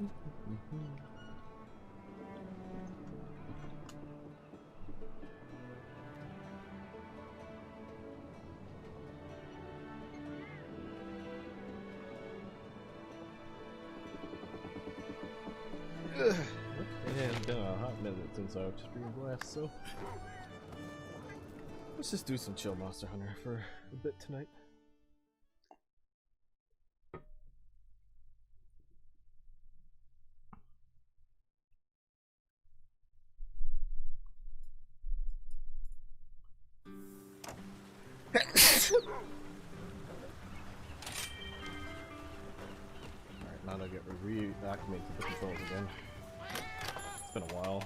It has been a hot minute since I've streamed last, so let's just do some chill Monster Hunter for a bit tonight. Alright, now to get reacclimated to the controls again. It's been a while.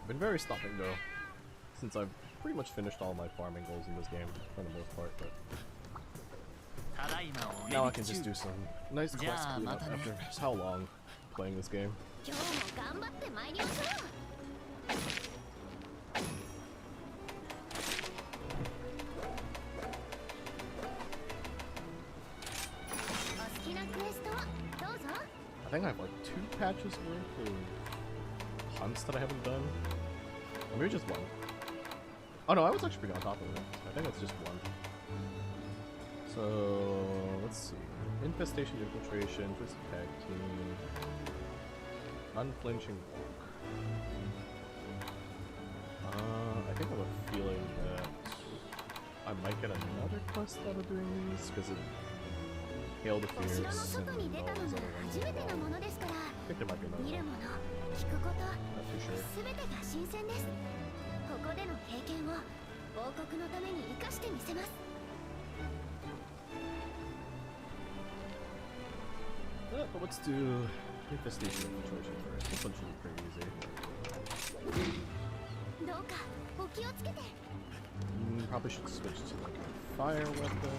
I've been very stopping though, since I've pretty much finished all my farming goals in this game for the most part, but now I can just do some nice quest cleanup after how long playing this game. I think I have like 2 patches worth of hunts that I haven't done. Or maybe just 1. Oh no, I was actually pretty on top of it. I think it's just 1. So let's see. Infestation, infiltration, twisted tag team, unflinching walk. I think I have a feeling that I might get another quest out of doing these because it Hail the Fears and all those other ones as well. I think there might be another one. Not too sure. But let's do Infestation Infiltration first. This one should be pretty easy. Probably should switch to like a fire weapon.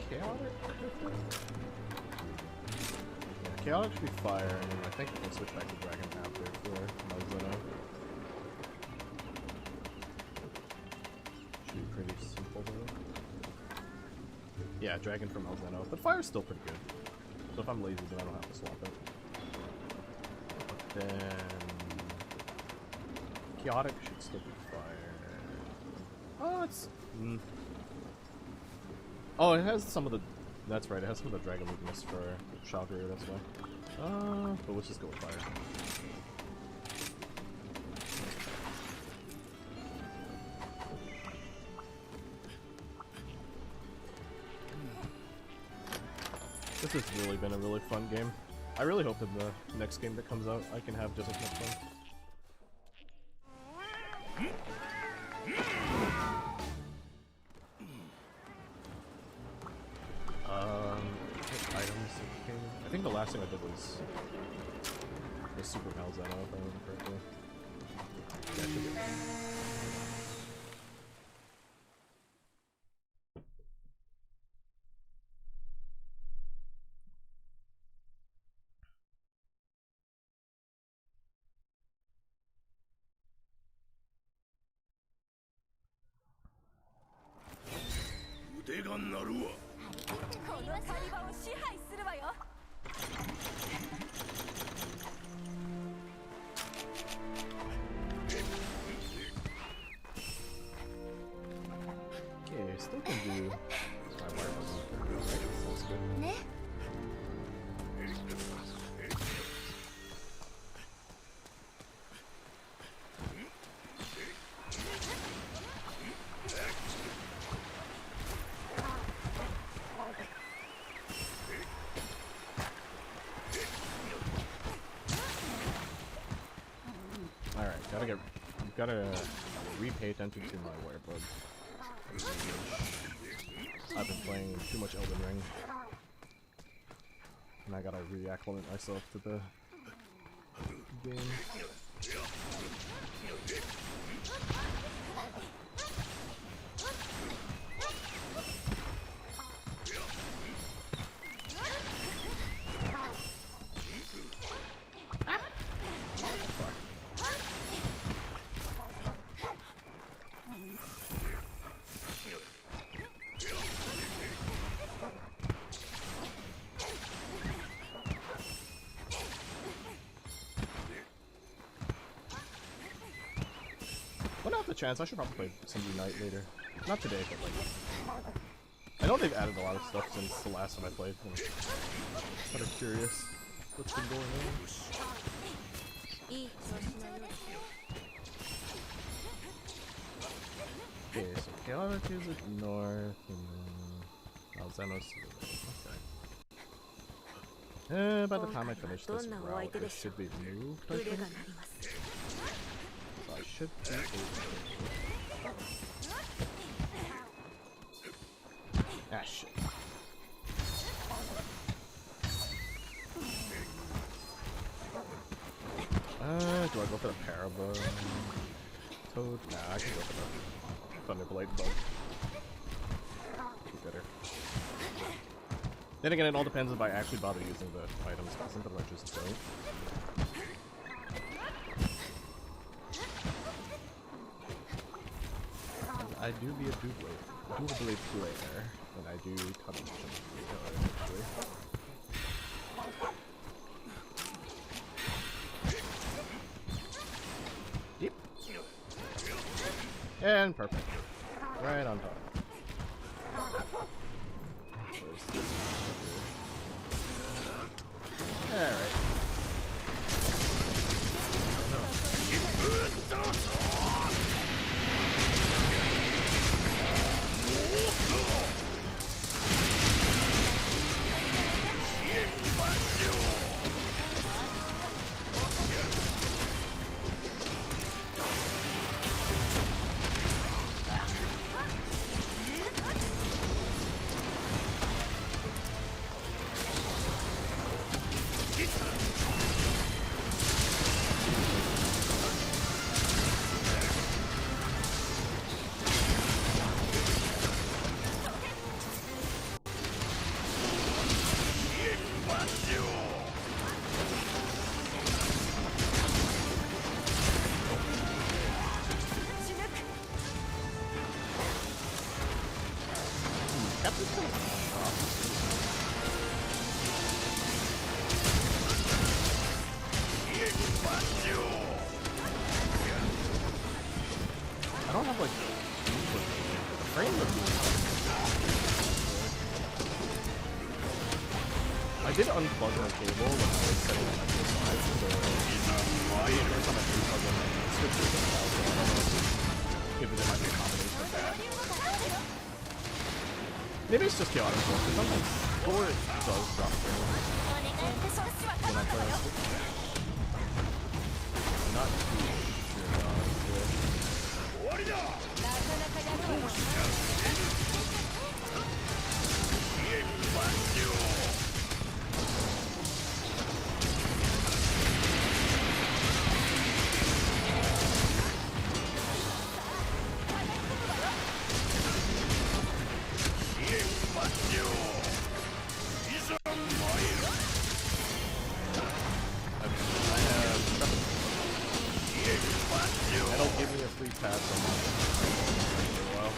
Chaotic? Yeah, Chaotic should be fire, and I think we can switch back to Dragon after for Malzeno. Should be pretty simple though. Yeah, Dragon for Malzeno, but fire's still pretty good. So if I'm lazy, then I don't have to swap it. But then Chaotic should still be fire. Oh, it's oh, it has some of the. That's right, it has some of the dragon weakness for Shocker, that's why. But let's just go with fire. This has really been a really fun game. I really hope in the next game that comes out I can have just as much fun. I think the last thing I did was Super Malzeno, if I remember correctly. Yeah, I should be. Okay, still can do my wire button, right? Sounds good. Alright, gotta repay attention to my wire bug. I've been playing too much Elden Ring, and I gotta reacclimate myself to the game. chance, I should probably play some Unite later. Not today, but like... I know they've added a lot of stuff since the last time I played. I'm kind of curious what's been going on. Okay, so Chaotic is at north, and then Alzenos is at okay. By the time I finish this route, it should be moved, I think. So I should be able to... Ah, shit. Do I go for the Parabone? Toad? Nah, I can go for the Thunderblade bug. Be better. Then again, it all depends if I actually bother using the items. Sometimes I just don't. I do be a dual blade player, and I do cut eventually. Yep. And perfect. Right on top. Alright. I don't have like the frame of I did unplug my cable when I was setting up the slides, so every time I unplug them, I switch to the file, so I don't know if there might be a combination of that. Maybe it's just chaotic because sometimes Thor does drop frames when I play on Switch. I'm not too sure honestly. That'll give me a free pass on that for a while.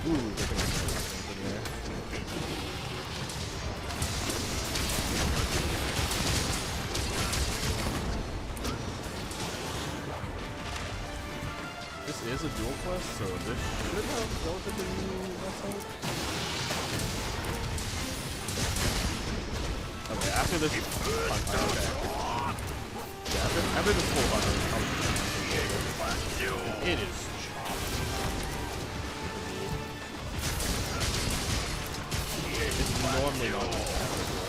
Ooh, they're gonna put things in there. This is a dual quest, so this should have relatively new vessels. Okay, after this hunt, okay. Yeah, after this full hunt, it is chopped. It's normally not like that before.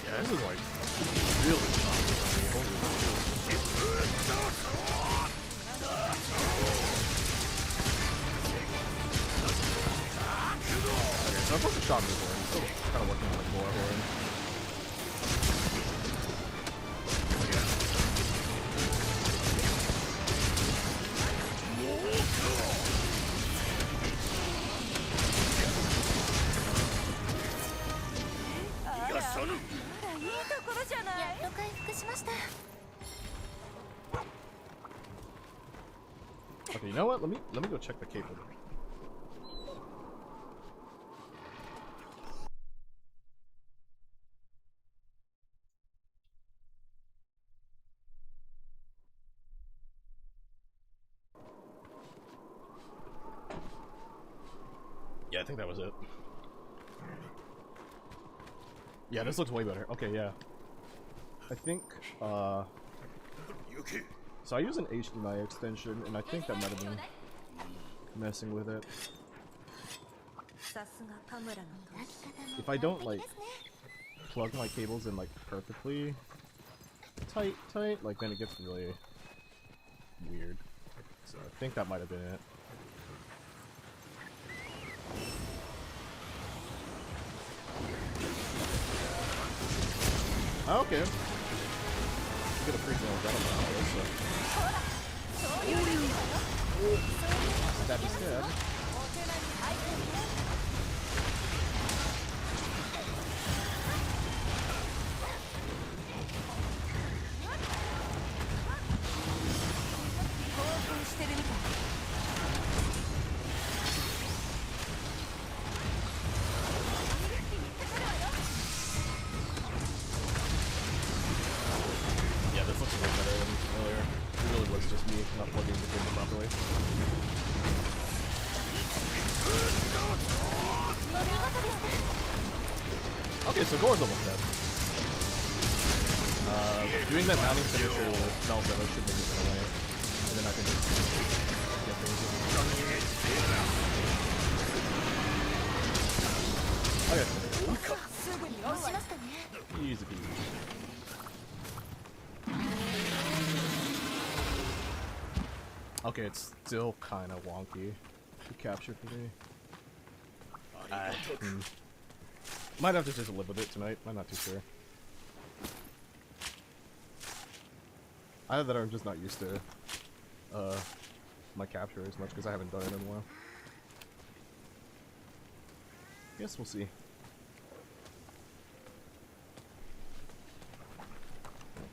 Yeah, this is like really choppy for me. Holy shit. Okay, so I'm supposed to shot before. I'm still kind of working on the floor here. You know what? Let me go check the cable. Yeah, I think that was it. Yeah, this looks way better. Okay, yeah. I think, so I use an HDMI extension, and I think that might have been messing with it. If I don't, like, plug my cables in, like, perfectly tight, like, then it gets really weird. So I think that might have been it. Oh, okay. Get a free zone battle now, so. That is good. Okay, so Gore's almost dead. Doing that mounting finisher with Malzeno should make it run away. And then I can just get things in. Okay. Easy peasy. Okay, it's still kind of wonky to capture for me. Might have to just live with it tonight. I'm not too sure. Either that or I'm just not used to my capture as much because I haven't done it in a while. Guess we'll see.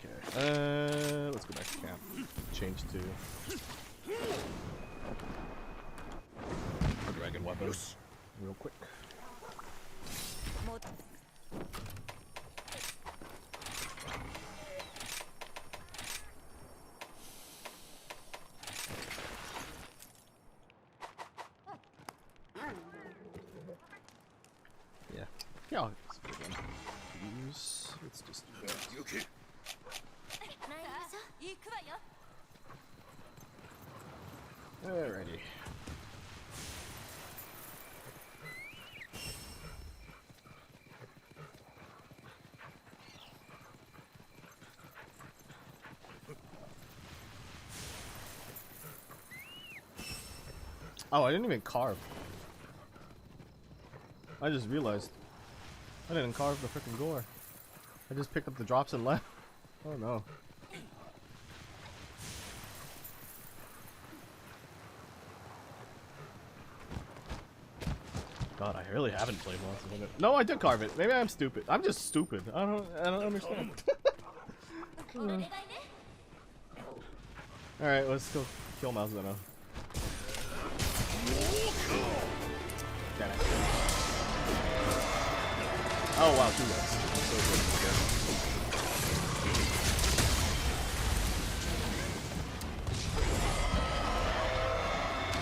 Okay. Let's go back to camp. Change to a dragon weapon real quick. Yeah, it's a good one. Use. Let's just do that. Alrighty. Oh, I didn't even carve. I just realized. I didn't carve the frickin' gore. I just picked up the drops and left. Oh no. God, I really haven't played Monster Hunter. No, I did carve it. Maybe I'm stupid. I'm just stupid. I don't understand. Alright, let's go kill Malzeno. Damn it. Oh wow, 2 guys. So good.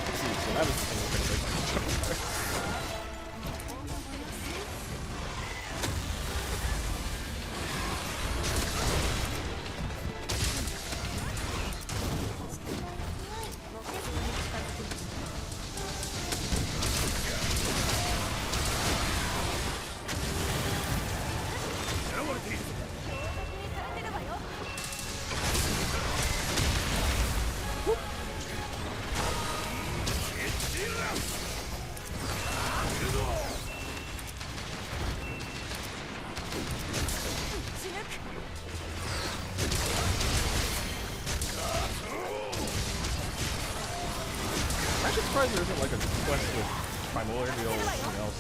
Let's see, so that was the thing we're gonna make. There isn't like a quest with Primordial or something else.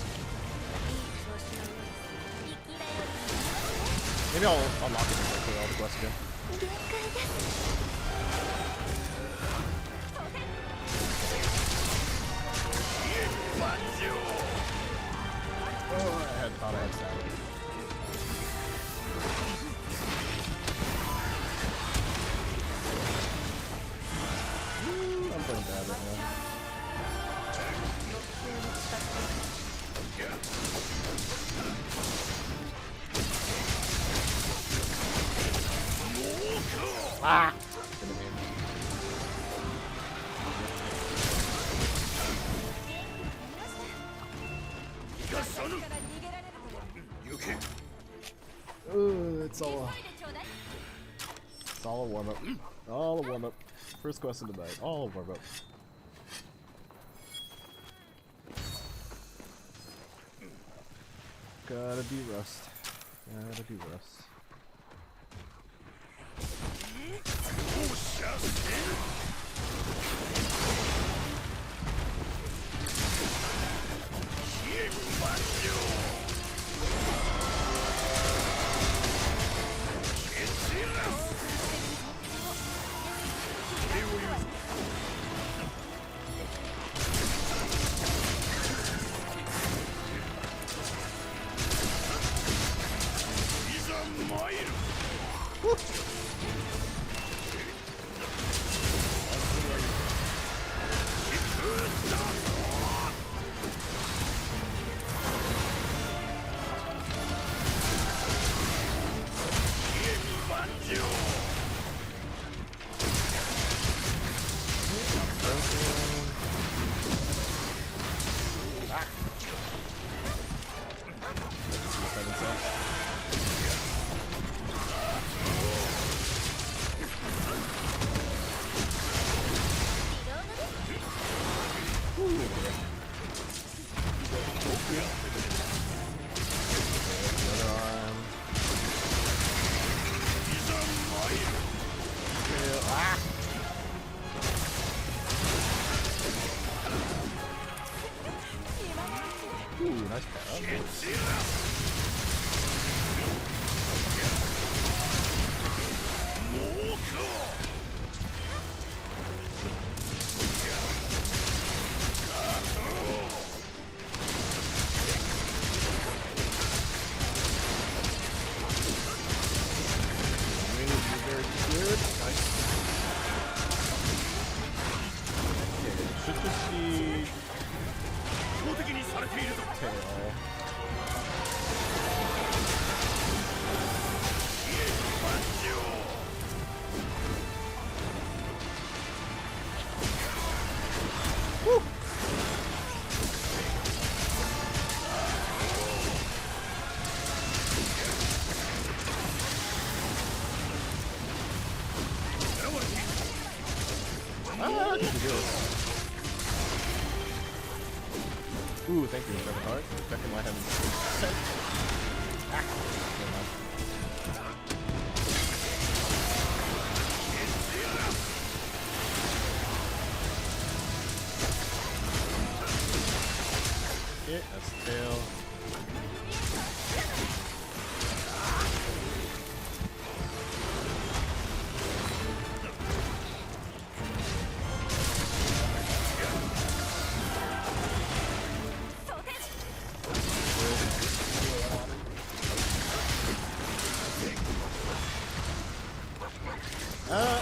Maybe I'll unlock it and play all the quests again. thought I had Sally. I'm playing bad right now. Ah! Ooh, it's all a warm-up. All a warm-up. First quest of the night. All a warm-up. Gotta be rust. Gotta be rust. Ooh, thank you, Seven Heart. Checking my heavens. Ah, never mind. Okay, that's the tail.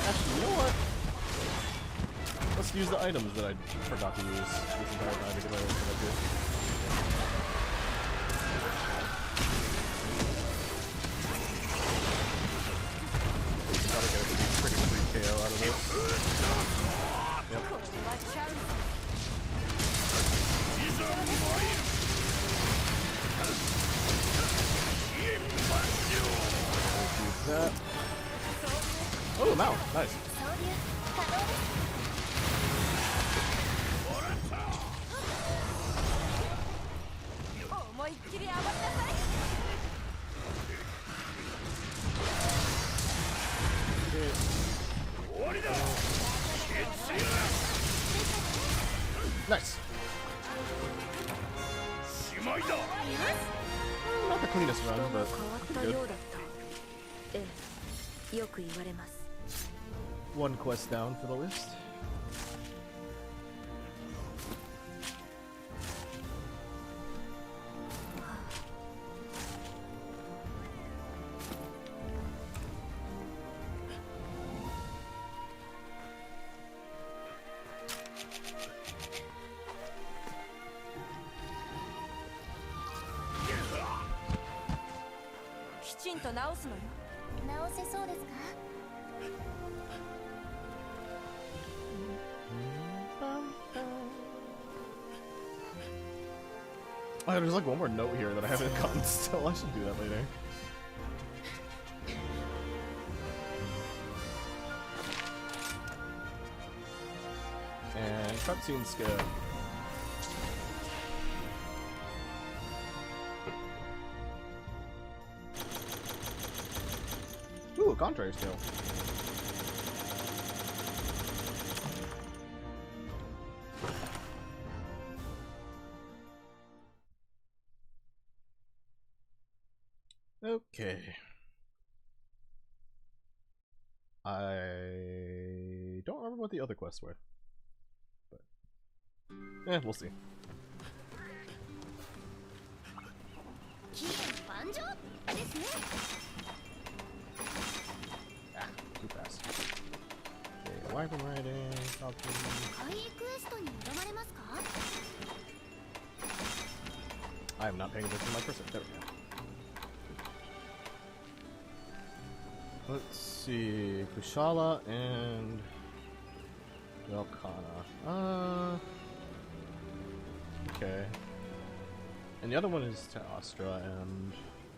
Actually, you know what? Let's use the items that I forgot to use this entire time because I was gonna do. Gotta get a pretty free KO out of this. Yep. Use that. Oh, wow, nice. Nice. Not the cleanest run, but good. One quest down for the list. Oh, there's like one more note here that I haven't gotten still. I should do that later. And cutscene skip. Ooh, a contrary skill. Okay. I don't remember what the other quests were. But we'll see. Ah, too fast. Okay, wyvern riding, falcon. I am not paying attention to my person. There we go. Let's see, Kushala and Velkhana. Okay. And the other one is to Astra and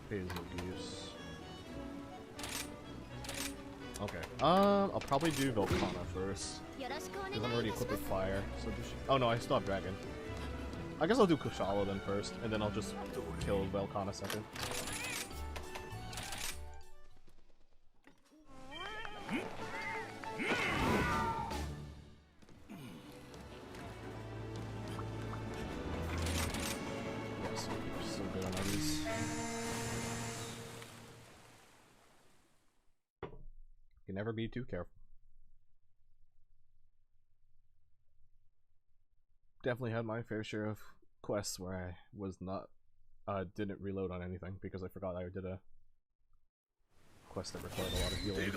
Betelgeuse. Okay. I'll probably do Velkhana first. Because I'm already equipped with fire. So just, oh no, I still have dragon. I guess I'll do Kushala then first, and then I'll just kill Velkhana second. Never be too careful. Definitely had my fair share of quests where I was not didn't reload on anything because I forgot I did a quest that required a lot of healing.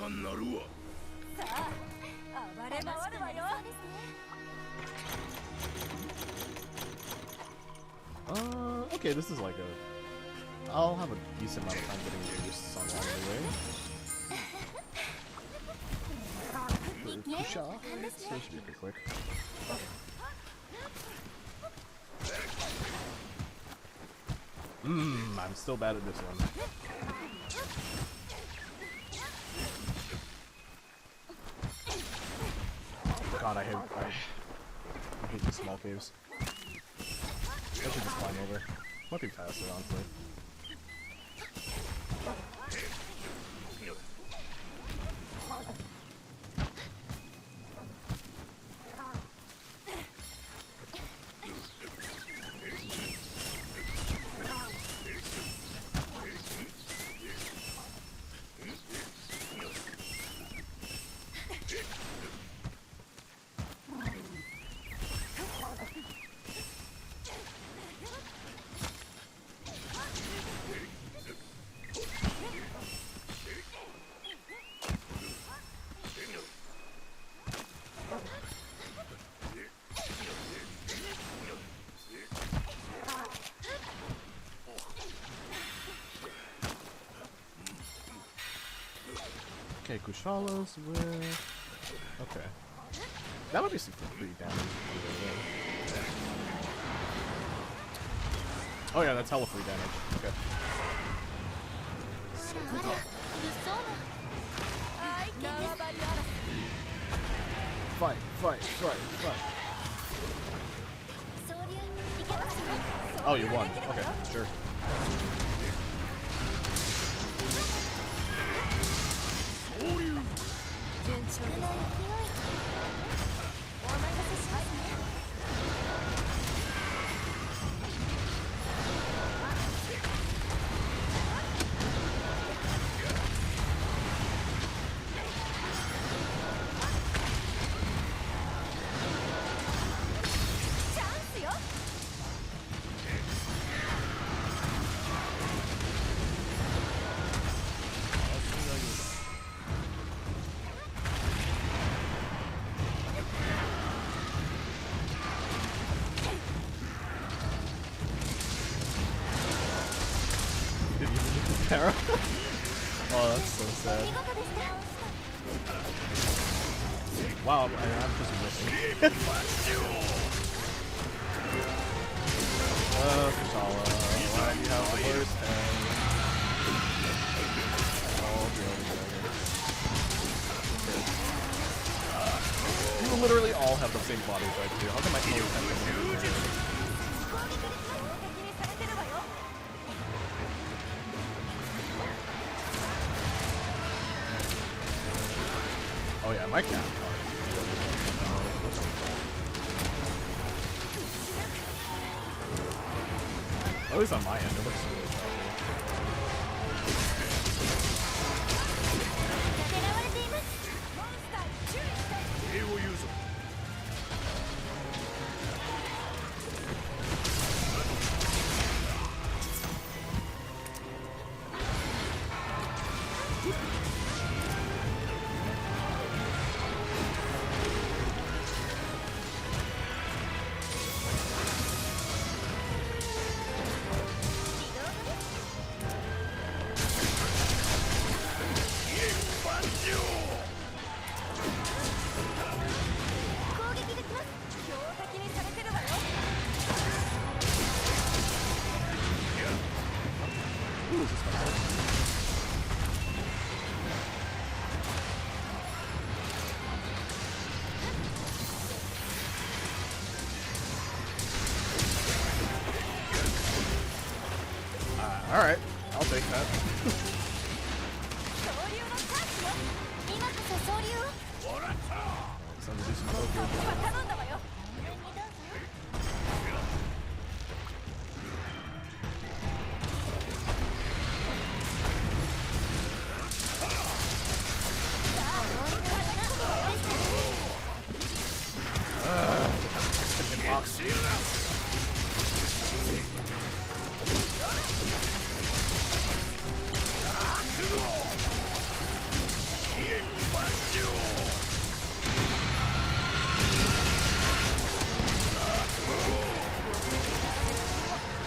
Okay, this is like a I'll have a decent amount of time getting used to Sunbreak anyway. Kusha. So it should be pretty quick. I'm still bad at this one. God, I hate these small caves. I should just climb over. Might be faster, honestly. Okay, Kushala's with... Okay. That would be some free damage. Oh yeah, that's hella free damage. Okay. Fight, fight, fight, fight. Oh, you won. Okay, sure. Oh, that's so sad. Wow, I'm just missing. Kushala, why do you have the worst hand? Oh, you literally all have the same body type too. How come I always have the same? Oh yeah, my cat. At least on my end, it looks really sharp. Alright, I'll take that. Time to do some Tokyo.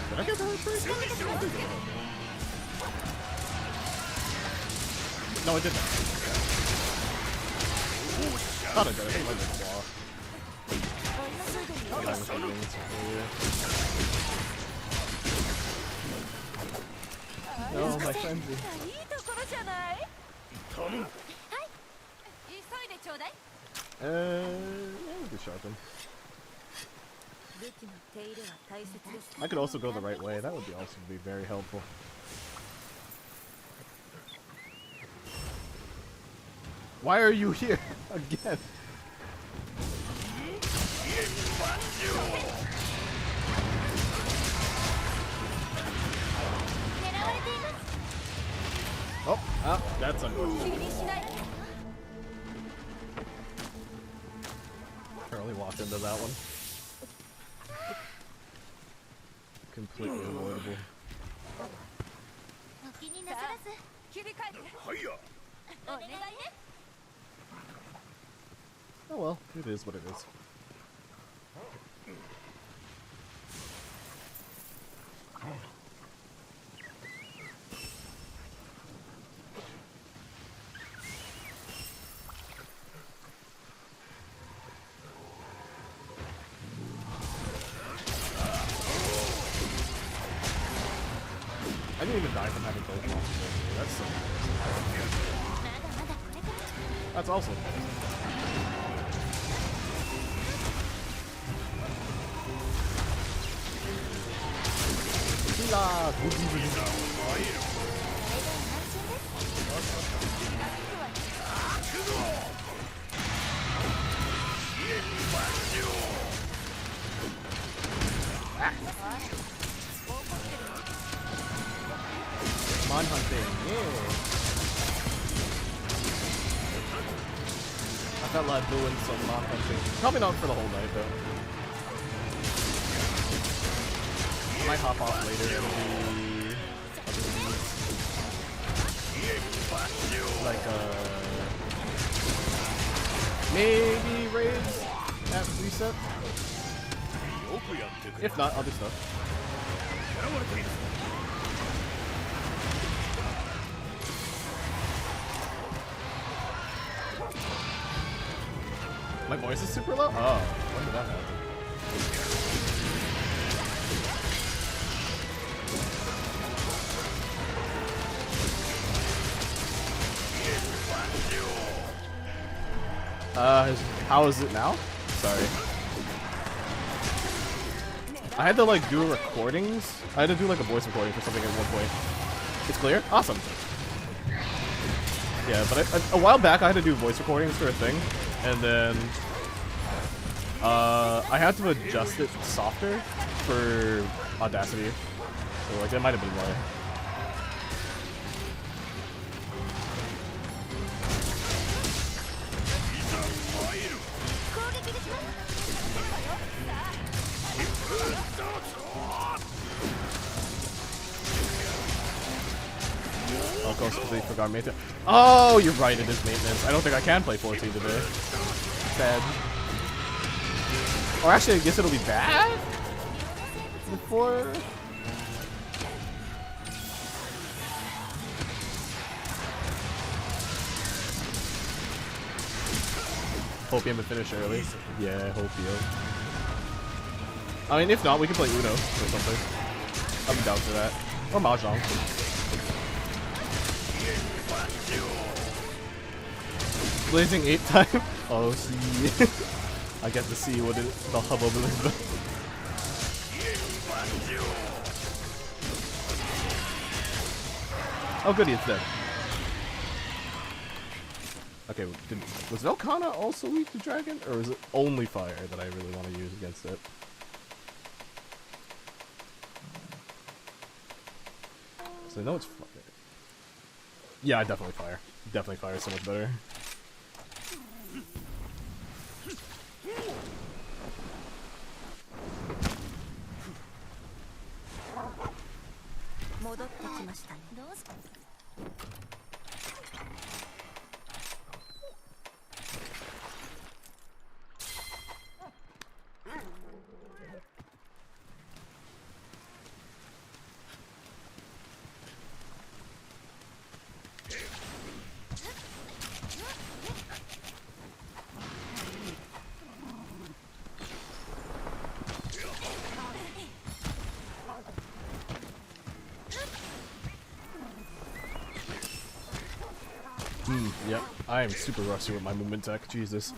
Did I get that first? No, I didn't. Thought I did. I think I did claw. No, my frenzy. We'll be sharpened. I could also go the right way. That would be also be very helpful. Why are you here again? Oh, that's unfortunate. Early walked into that one. Completely avoidable. Oh well, it is what it is. I didn't even die from having both monsters. That's so nice. That's also nice. Mon hunting, yeah. I felt like doing some mon hunting. Probably not for the whole night though. I might hop off later and do like maybe raids at reset. If not, other stuff. My voice is super low? Oh, when did that happen? How is it now? Sorry. I had to like do recordings. I had to do like a voice recording for something at one point. It's clear? Awesome. Yeah, but a while back I had to do voice recordings for a thing, and then I had to adjust it softer for Audacity. So like that might have been why. Oh, Ghost completely forgot maintenance. Oh, you're right, it is maintenance. I don't think I can play 14 today. Sad. Or actually, I guess it'll be bad? Before... Hope you haven't finished early. Yeah, hope you. I mean, if not, we can play Uno or something. I'm down for that. Or Mahjong. Blazing 8 time? Oh, see. I get to see what the hubbub is about. Oh, goody, it's dead. Okay, was Velkhana also weak to Dragon? Or is it only fire that I really want to use against it? So I know it's fire. Yeah, definitely fire. Definitely fire is so much better. Yep, I am super rusty with my movement tech, Jesus.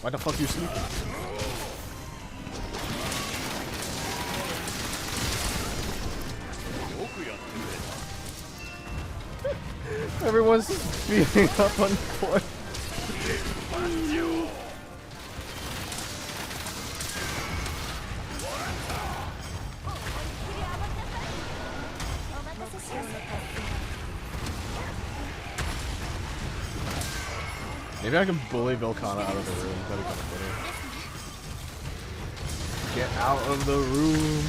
Why the fuck you sleep? Everyone's just beating up on court. Maybe I can bully Velkhana out of the room. That'd be kind of funny. Get out of the room.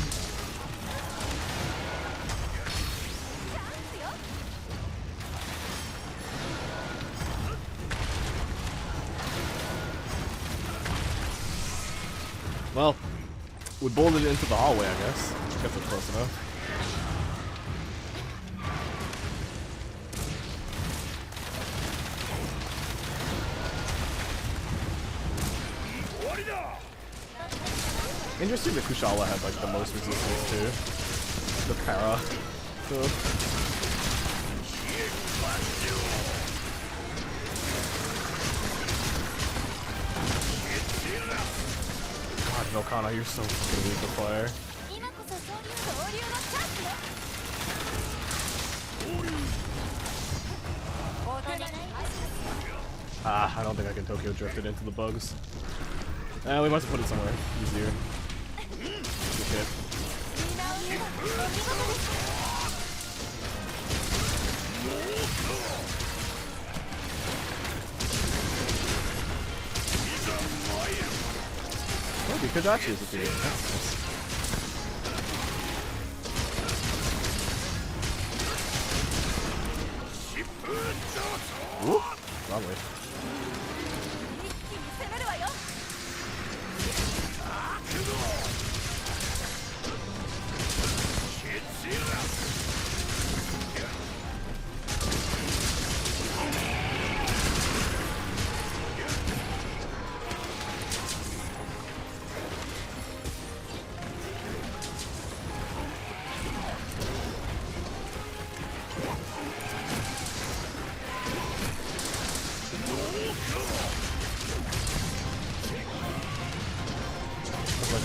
Well, we bolted it into the hallway, I guess. Guess it's close enough. Interesting that Kushala had like the most resistance to the para. So. God, Velkhana, you're so fucking weak to fire. Ah, I don't think I can Tokyo drift it into the bugs. We must have put it somewhere easier. Good hit. Oh, the Kodachi is at the end. That's nice. Ooh, wrong way.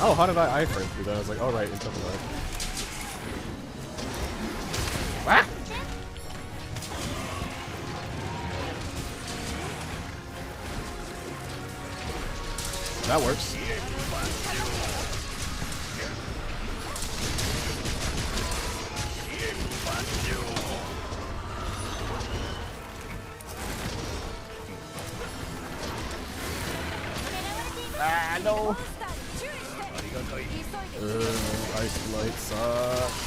Oh, how did I iframe through that? I was like, oh right, it doesn't work. Ah! That works. Ah, no! Ice Light sucks.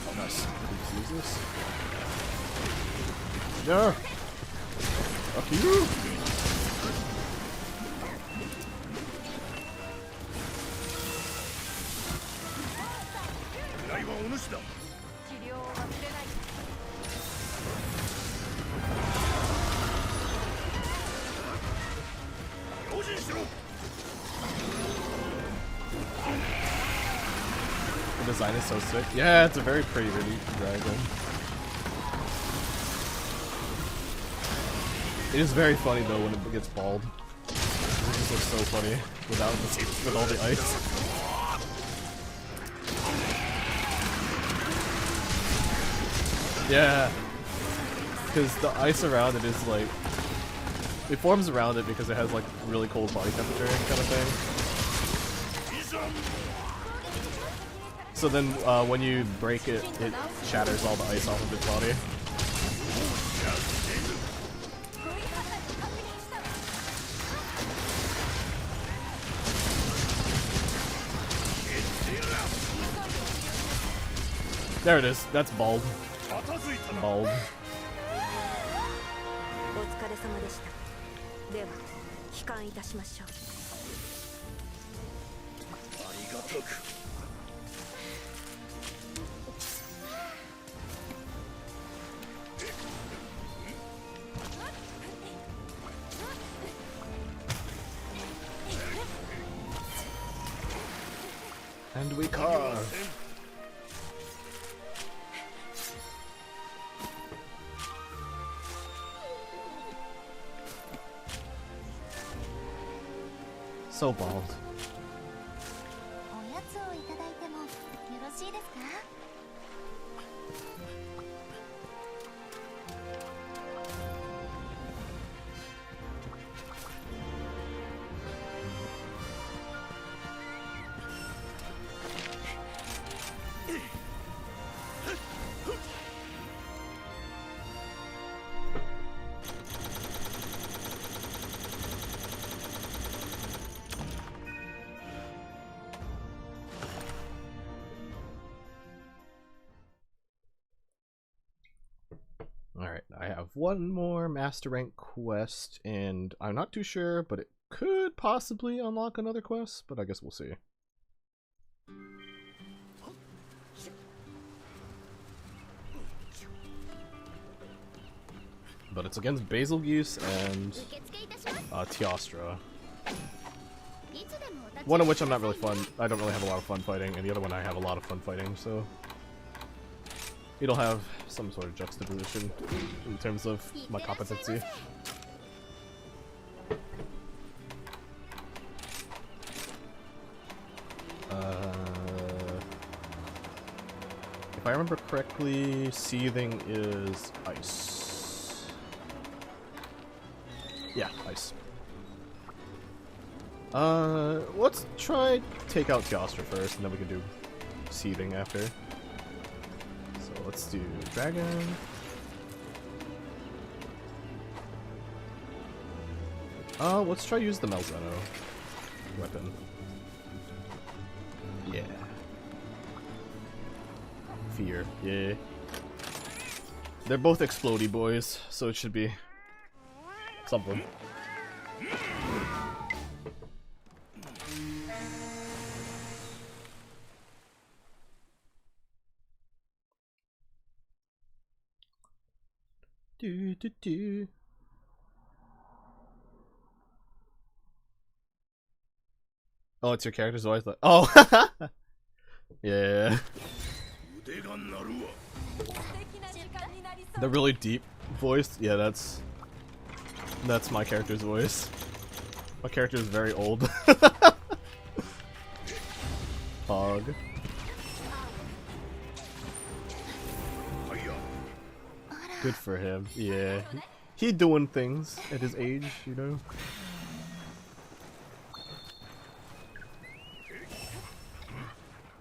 Oh, nice. Can you use this? No! Fuck you! The design is so sick. Yeah, it's a very pretty dragon. It is very funny though when it gets bald. It just looks so funny with all the ice. Yeah, because the ice around it is like, it forms around it because it has like really cold body temperature kind of thing. So then when you break it, it shatters all the ice off of its body. There it is. That's bald. Bald. And we carve. So bald. Alright, I have one more master rank quest, and I'm not too sure, but it could possibly unlock another quest, but I guess we'll see. But it's against Basilgeuse and Teostra. One of which I'm not really I don't really have a lot of fun fighting, and the other one I have a lot of fun fighting, so it'll have some sort of juxtaposition in terms of my competency. If I remember correctly, seething is ice. Yeah, ice. Let's try take out Teostra first, and then we can do seething after. So let's do dragon. Let's try use the Malzeno weapon. Yeah. Fear. Yeah. They're both explodey boys, so it should be something. Do, do, do. Oh, it's your character's voice. Oh, yeah. The really deep voice. Yeah, that's my character's voice. My character is very old. Fog. Good for him. Yeah, he doing things at his age, you know.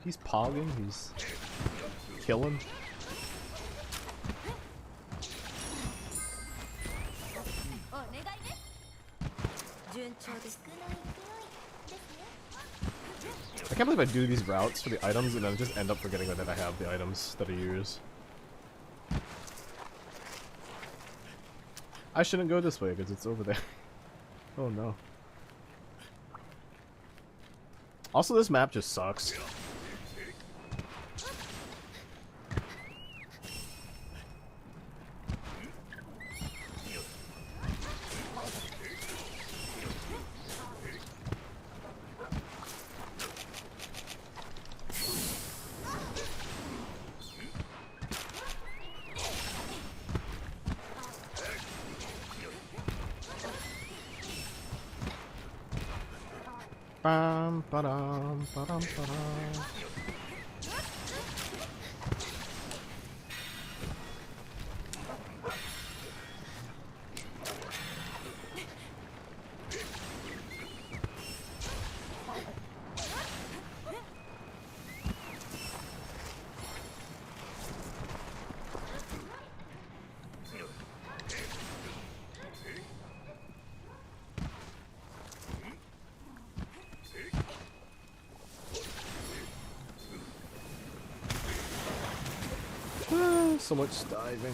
He's pogging, he's killing. I can't believe I do these routes for the items and then just end up forgetting that I have the items that I use. I shouldn't go this way because it's over there. Oh no. Also, this map just sucks. Bam, ba-dum, ba-dum, ba-dum. So much diving.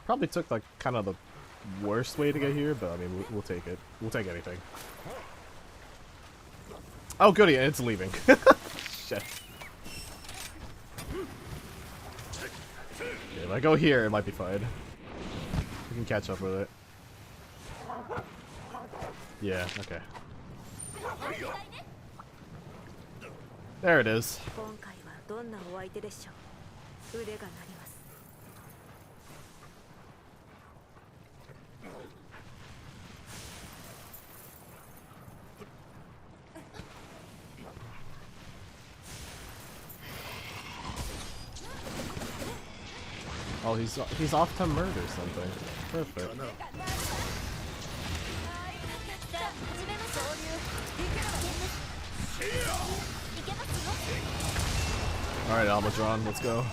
Probably took like kind of the worst way to get here, but I mean we'll take it. We'll take anything. Oh goody, it's leaving. Shit. Yeah, if I go here, it might be fine. We can catch up with it. Yeah. Okay. There it is. Oh, he's off to murder something. Perfect. Alright, Albatron, let's go.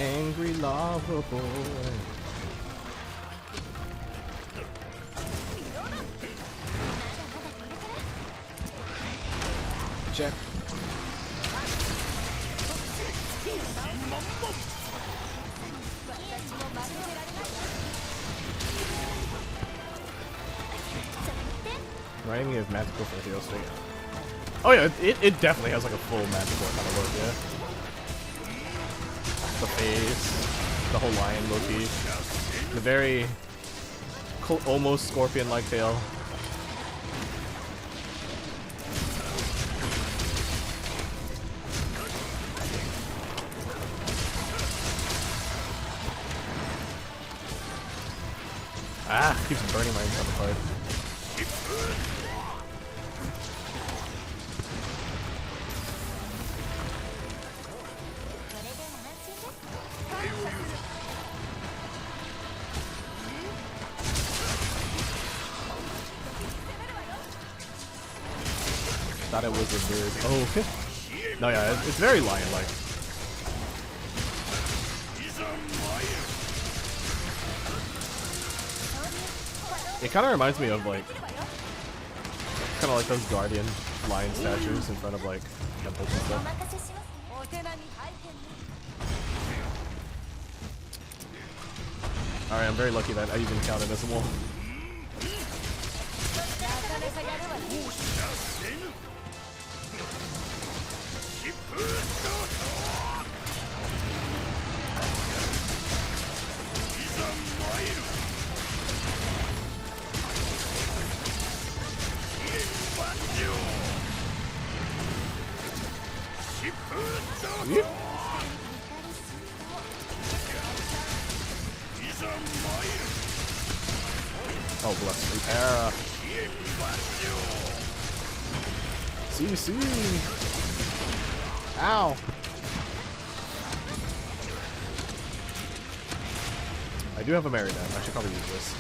Angry lava boy. Check. Reminding me of magical for heal state. Oh yeah, it definitely has like a full magical kind of look, yeah. The face, the whole lion Loki, the very almost scorpion-like tail. Ah, keeps burning my other card. Thought it was a weird. Oh, okay. No, yeah, it's very lion-like. It kind of reminds me of like, kind of like those guardian lion statues in front of like temples and stuff. All right, I'm very lucky that I even counted as a wolf. Yep. Oh, bless me. CC. Ow. I do have a Marionette. I should probably use this.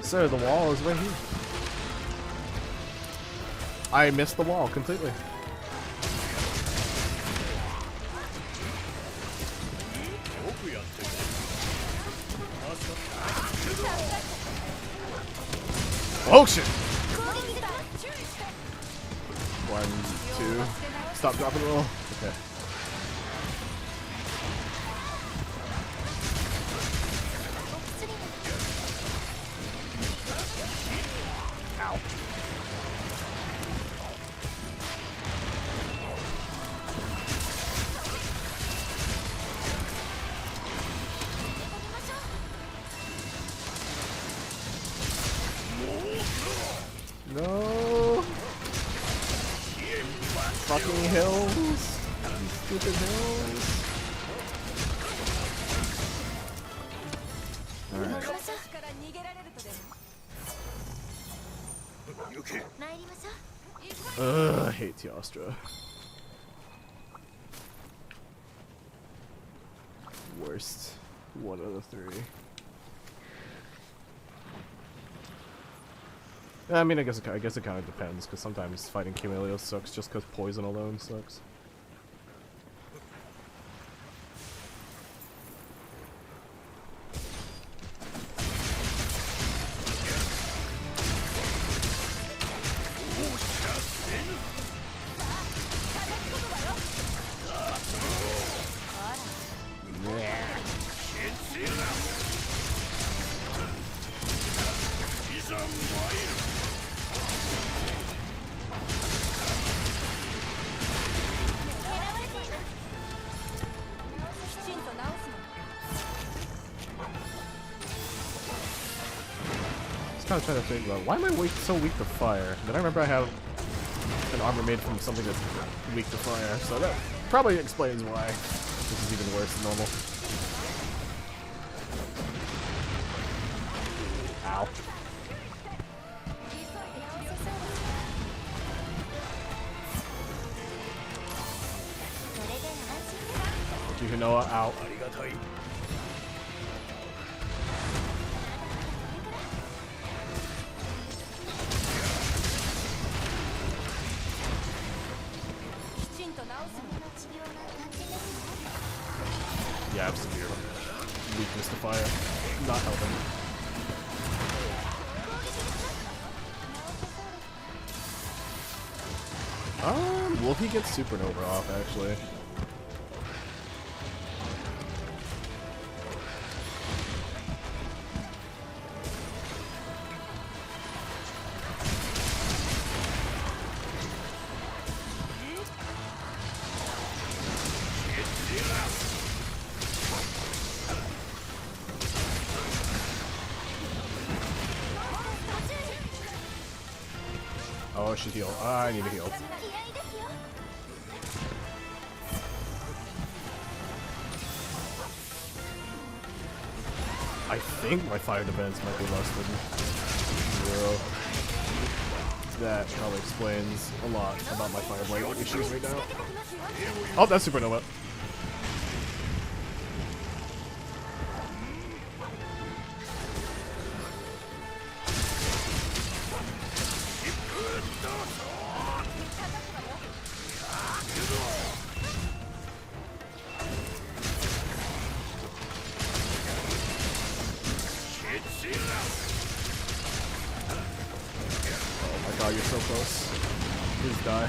Sir, the wall is right here. I missed the wall completely. Oh shit! 1, 2. Stop, drop, and roll. Okay. Ow. No! Fucking hills! Stupid hills! Alright. Ugh, I hate Teostra. Worst one of the 3. I mean, I guess it kind of depends, because sometimes fighting Camellia sucks just because poison alone sucks. I was trying to think about why am I so weak to fire? Then I remember I have an armor made from something that's weak to fire, so that probably explains why this is even worse than normal. Ow. You know what? Ow. Yeah, I have severe weakness to fire. Not helping. Wolfie gets supernova off, actually. Oh, I should heal. I need to heal. I think my fire defense might be less than 0. That probably explains a lot about my fire blade issues right now. Oh, that's supernova. Oh, you're so close. Please die.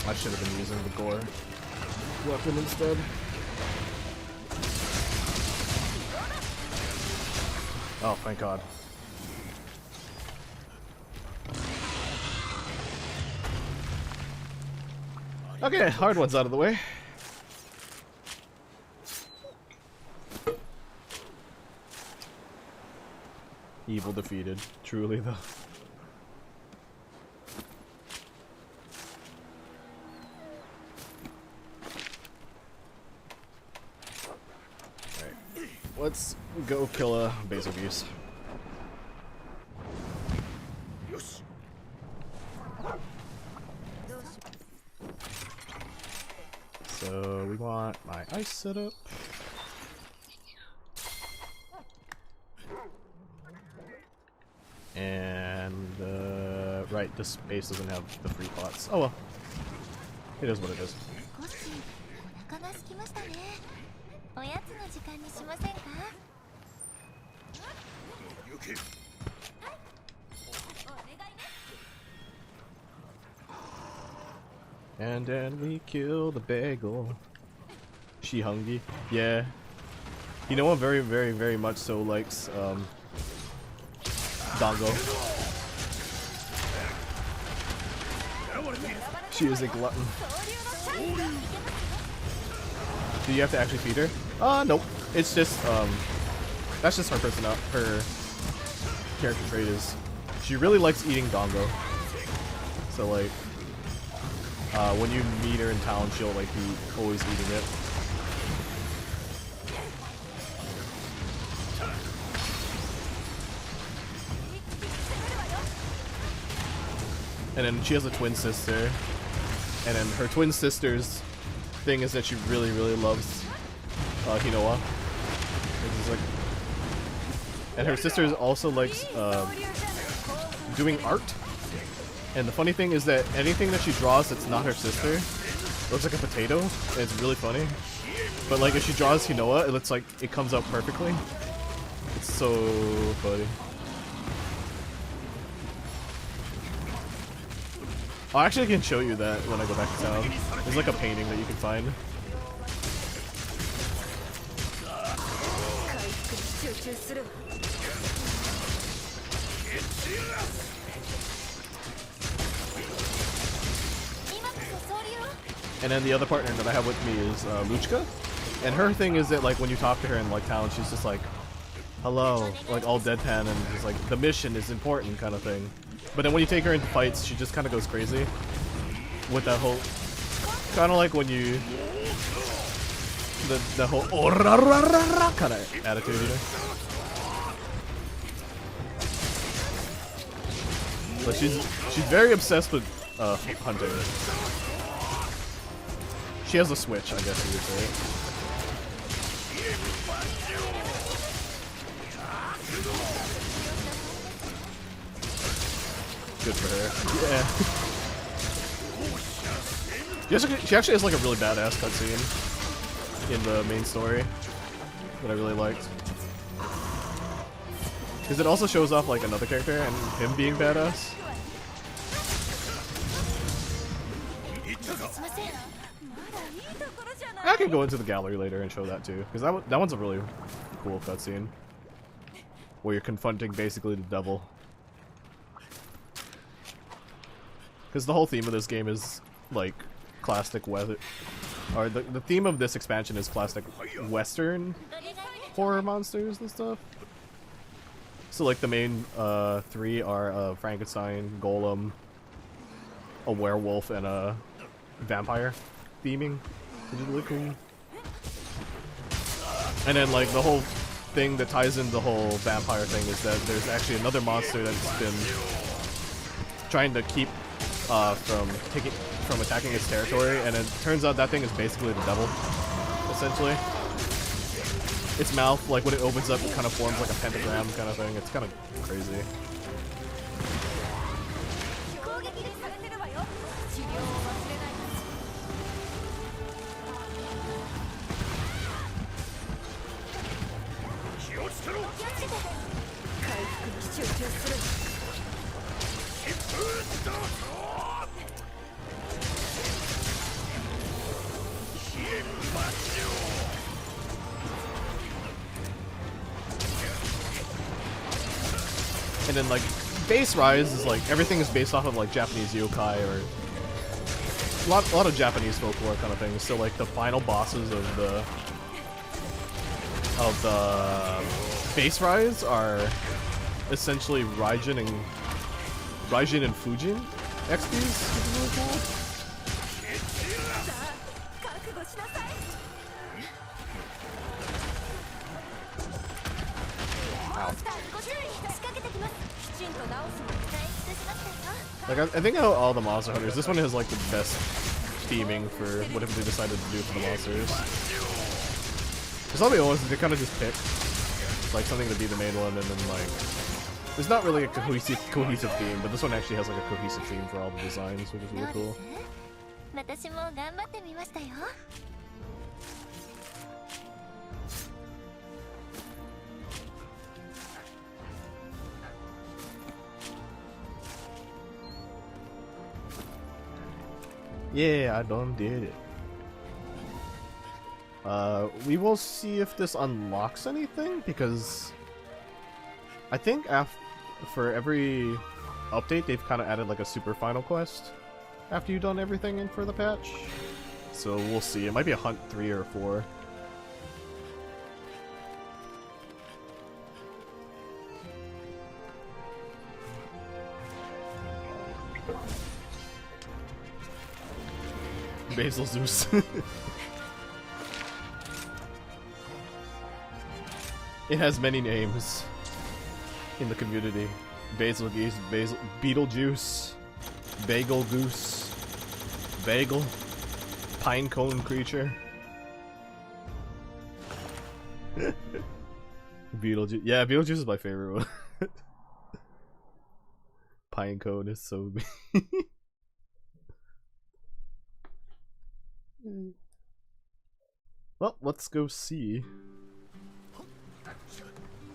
I should have been using the gore weapon instead. Oh, thank God. Okay, hard one's out of the way. Evil defeated. Truly, though. Alright. Let's go kill a Betelgeuse. So we want my ice setup. And right, this base doesn't have the free pots. Oh well. It is what it is. And then we kill the bagel. She hungry? Yeah. You know what very, very, very much so likes Dongo. She is a glutton. Do you have to actually feed her? Nope. It's just that's just her personality. Her character trait is she really likes eating Dongo. So like when you meet her in town, she'll like be always eating it. And then she has a twin sister, and then her twin sister's thing is that she really, really loves Hinoa. Like, and her sister also likes doing art. And the funny thing is that anything that she draws that's not her sister looks like a potato, and it's really funny. But like if she draws Hinoa, it looks like it comes out perfectly. It's so funny. Oh, actually I can show you that when I go back to town. There's like a painting that you can find. And then the other partner that I have with me is Luchka. And her thing is that like when you talk to her in like town, she's just like, hello, like all deadpan and just like the mission is important kind of thing. But then when you take her into fights, she just kind of goes crazy with that whole, kind of like when you, the whole kind of attitude, you know? But she's very obsessed with hunting. She has a switch, I guess you would say. Good for her. Yeah. She actually has like a really badass cutscene in the main story that I really liked. Because it also shows off like another character and him being badass. I can go into the gallery later and show that too, because that one's a really cool cutscene where you're confronting basically the devil. Because the whole theme of this game is like classic weather, or the theme of this expansion is classic Western horror monsters and stuff. So like the main 3 are Frankenstein, Golem, a werewolf, and a vampire theming, which is really cool. And then like the whole thing that ties in the whole vampire thing is that there's actually another monster that's been trying to keep from attacking its territory, and it turns out that thing is basically the devil, essentially. Its mouth, like when it opens up, it kind of forms like a pentagram kind of thing. It's kind of crazy. And then like MHRise is like everything is based off of like Japanese yokai or a lot of Japanese folklore kind of things. So like the final bosses of the MHRise are essentially Raijin and Fujin XPs, which is really cool. Like I think out of all the monster hunters, this one has like the best theming for whatever they decided to do for the monsters. Because all the others, they kind of just pick like something to be the main one, and then like there's not really a cohesive theme, but this one actually has like a cohesive theme for all the designs, which is really cool. Yeah, I done did it. We will see if this unlocks anything, because I think for every update they've kind of added like a super final quest after you've done everything in for the patch. So we'll see. It might be a hunt 3 or 4. Basil Zeus. It has many names in the community. Basil Geese, Beetlejuice, Bagel Goose, Bagel, Pinecone Creature. Beetlejuice. Yeah, Beetlejuice is my favorite one. Pinecone is so big. Well, let's go see.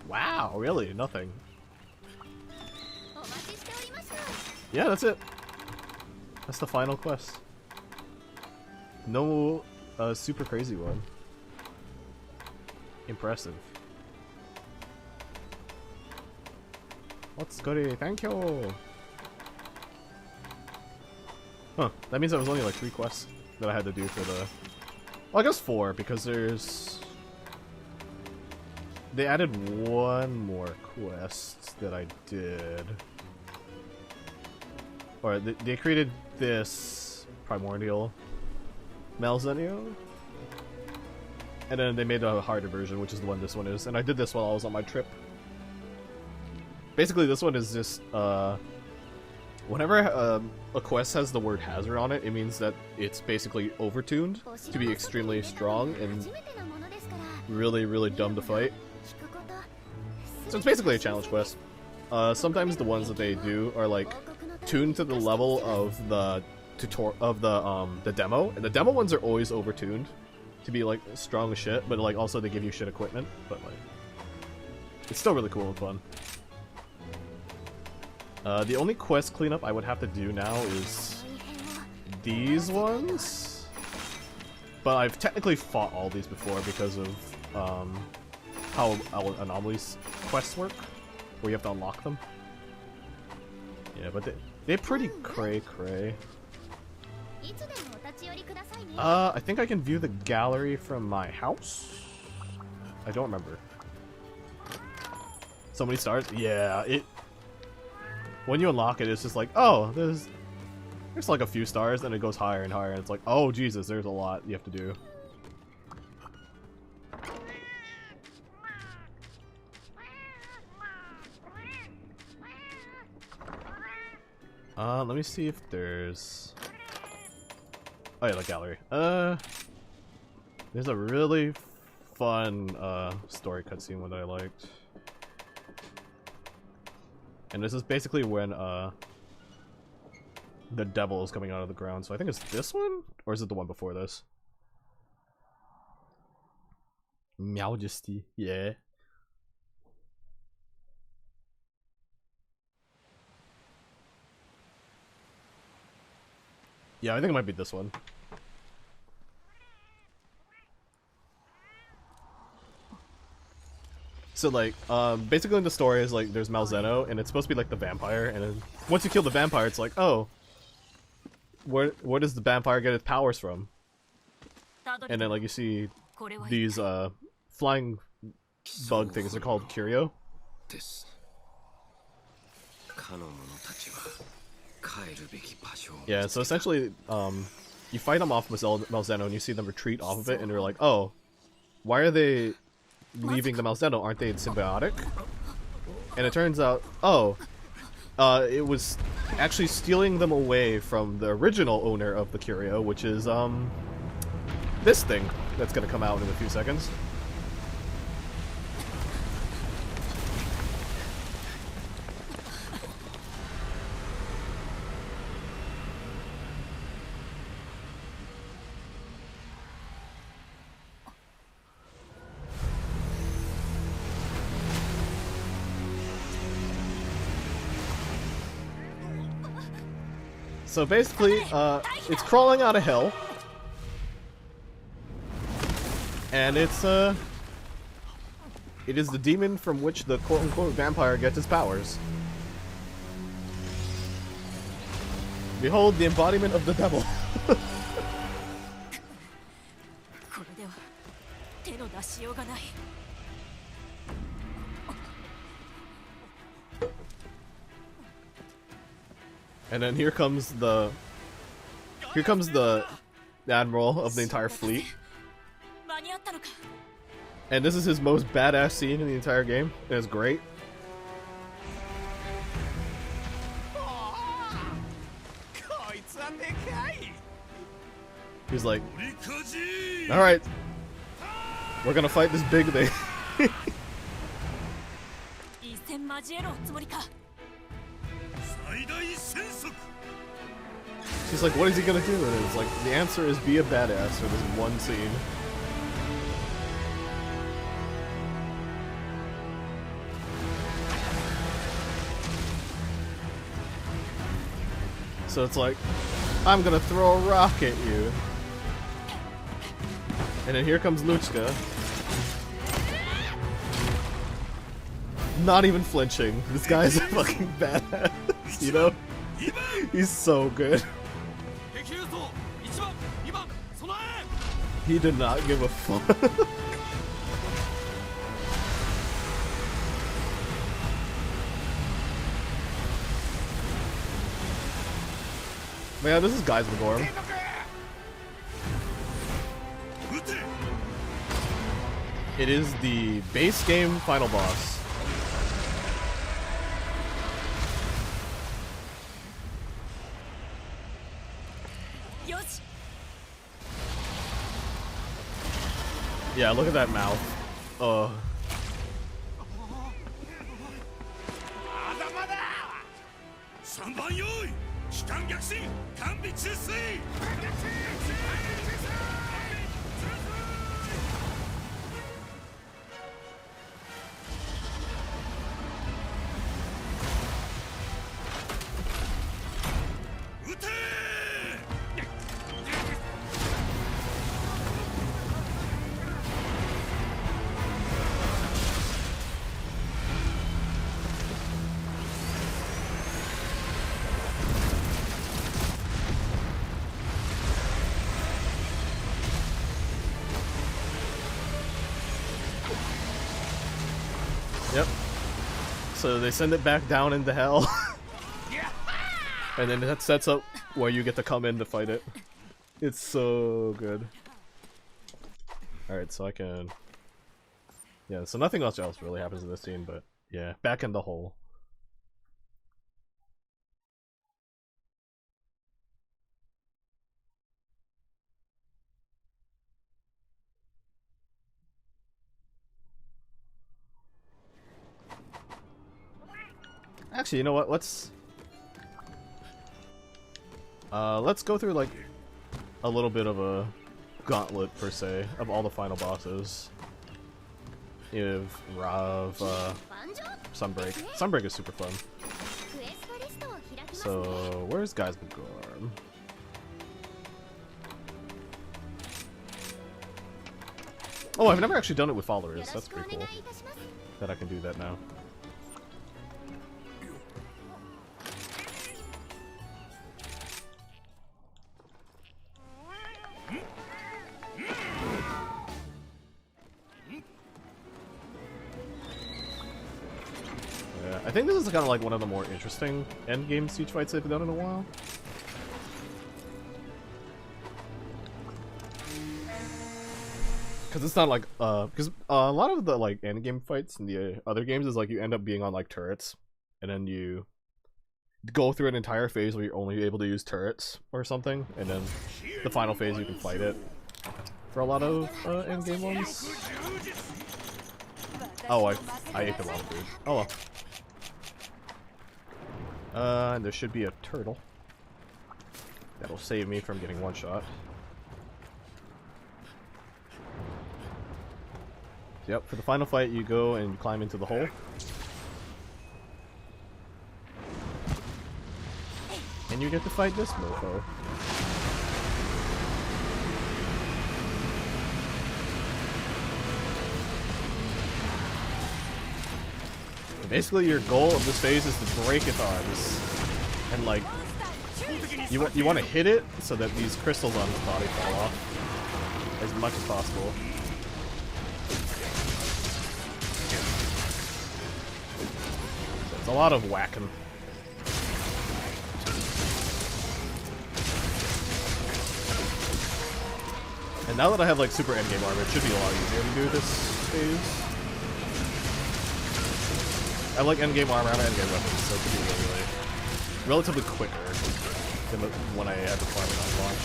Wow, really? Nothing. Yeah, that's it. That's the final quest. No super crazy one. Impressive. Let's go. Thank you. Huh, that means that was only like 3 quests that I had to do for the... Well, I guess 4, because there's... They added one more quest that I did. Or they created this Primordial Malzenio. And then they made a harder version, which is the one this one is. And I did this while I was on my trip. Basically, this one is just, whenever a quest has the word hazard on it, it means that it's basically overtuned to be extremely strong and really, really dumb to fight. So it's basically a challenge quest. Sometimes the ones that they do are like tuned to the level of the the demo, and the demo ones are always overtuned to be like strong as shit, but like also they give you shit equipment, but like it's still really cool and fun. The only quest cleanup I would have to do now is these ones, but I've technically fought all these before because of how anomalies quests work, where you have to unlock them. Yeah, but they're pretty cray. I think I can view the gallery from my house. I don't remember. So many stars? Yeah, it... When you unlock it, it's just like, oh, there's like a few stars, and it goes higher and higher, and it's like, oh Jesus, there's a lot you have to do. Let me see if there's... Oh yeah, the gallery. There's a really fun story cutscene one that I liked. And this is basically when the devil is coming out of the ground. So I think it's this one? Or is it the one before this? Majesty, yeah. Yeah, I think it might be this one. So like, basically the story is like there's Malzeno, and it's supposed to be like the vampire, and then once you kill the vampire, it's like, oh, where does the vampire get its powers from? And then like you see these flying bug things. They're called Curio. Yeah, so essentially, you fight them off Malzeno, and you see them retreat off of it, and they're like, oh, why are they leaving the Malzeno? Aren't they symbiotic? And it turns out, oh, it was actually stealing them away from the original owner of the Curio, which is, this thing that's gonna come out in a few seconds. So basically, it's crawling out of hell, and it is the demon from which the quote-unquote vampire gets his powers. Behold the embodiment of the devil. And then here comes the admiral of the entire fleet. And this is his most badass scene in the entire game. It's great. He's like, alright, we're gonna fight this big thing. She's like, what is he gonna do? And it's like, the answer is be a badass for this one scene. So it's like, I'm gonna throw a rock at you. And then here comes Luchka. Not even flinching. This guy's a fucking badass, you know? He's so good. He did not give a fuck. Man, this is Geismagorm. It is the base game final boss. Yeah, look at that mouth. Yep. So they send it back down into hell. And then that sets up where you get to come in to fight it. It's so good. Alright, so I can... Yeah, so nothing else really happens in this scene, but yeah, back in the hole. Actually, you know what? Let's go through like a little bit of a gauntlet per se of all the final bosses. You have Rav, Sunbreak. Sunbreak is super fun. So where's Guy's Begorm? Oh, I've never actually done it with followers. That's pretty cool. That I can do that now. I think this is kind of like one of the more interesting endgame siege fights they've done in a while. Because it's not like, because a lot of the like endgame fights in the other games is like you end up being on like turrets, and then you go through an entire phase where you're only able to use turrets or something, and then the final phase you can fight it. For a lot of endgame ones. Oh, I ate the wrong food. Oh well. And there should be a turtle. That'll save me from getting one shot. Yep, for the final fight you go and climb into the hole. And you get to fight this mofo. Basically, your goal of this phase is to break its arms, and like you want to hit it so that these crystals on its body fall off as much as possible. So it's a lot of whacking. And now that I have like super endgame armor, it should be a lot easier to do this phase. I like endgame armor and endgame weapons, so it could be relatively quicker than when I had to farm it on launch.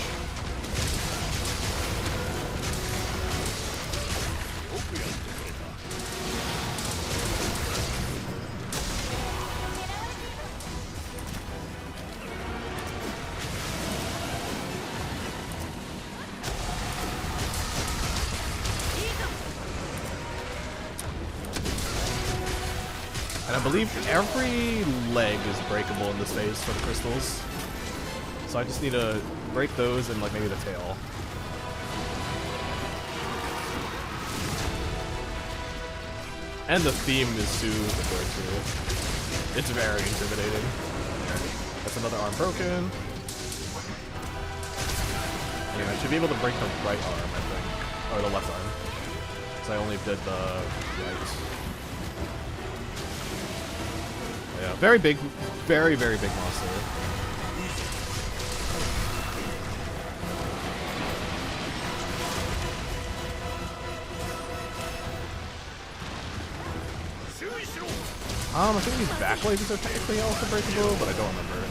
And I believe every leg is breakable in this phase for the crystals. So I just need to break those and like maybe the tail. And the theme is super good too. It's very intimidating. That's another arm broken. Anyway, I should be able to break the right arm, I think. Or the left arm. Because I only did the right. Yeah, very big, very big monster. I think these back lasers are technically also breakable, but I don't remember.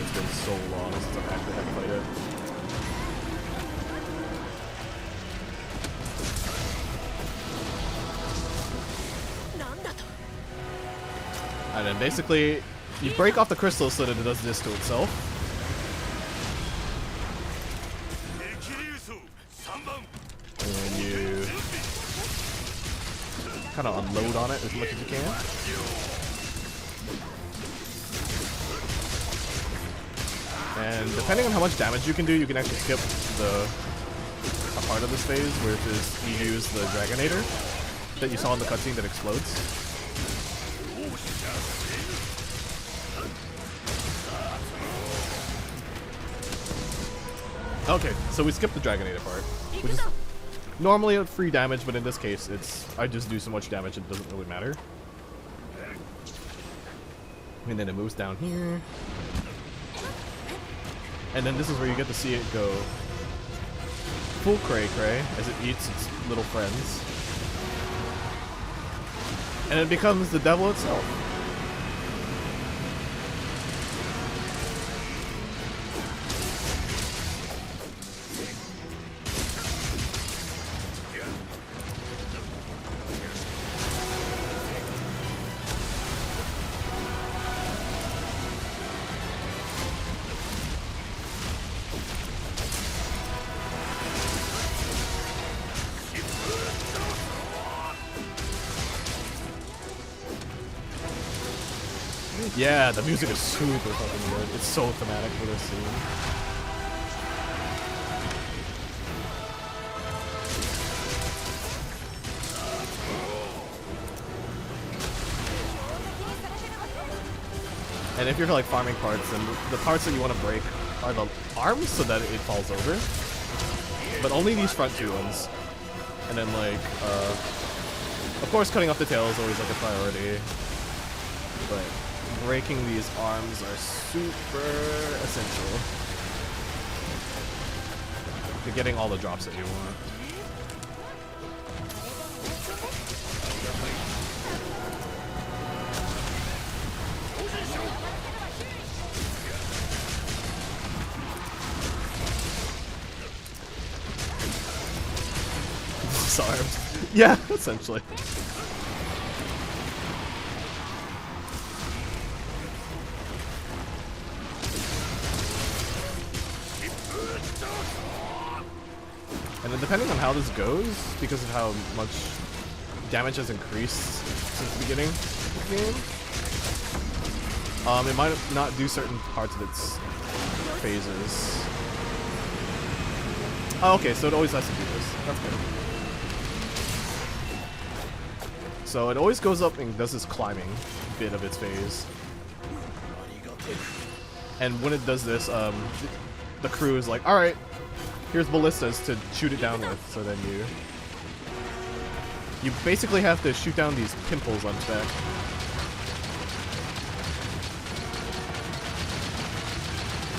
It's been so long since I've actually had to fight it. And then basically, you break off the crystals so that it does this to itself. And then you kind of unload on it as much as you can. And depending on how much damage you can do, you can actually skip a part of this phase, which is you use the Dragonator that you saw in the cutscene that explodes. Okay, so we skipped the Dragonator part, which is normally a free damage, but in this case, I just do so much damage it doesn't really matter. And then it moves down here. And then this is where you get to see it go full cray-cray as it eats its little friends. And it becomes the devil itself. Yeah, the music is super fucking good. It's so thematic for this scene. And if you're like farming parts, then the parts that you want to break are the arms so that it falls over. But only these front two ones. And then like, of course cutting off the tail is always like a priority. But breaking these arms are super essential to getting all the drops that you want. Disarmed. Yeah, essentially. And then depending on how this goes, because of how much damage has increased since the beginning of the game, it might not do certain parts of its phases. Oh, okay, so it always has to do this. That's good. So it always goes up and does this climbing bit of its phase. And when it does this, the crew is like, alright, here's ballistas to shoot it down with. So then you basically have to shoot down these pimples on its back.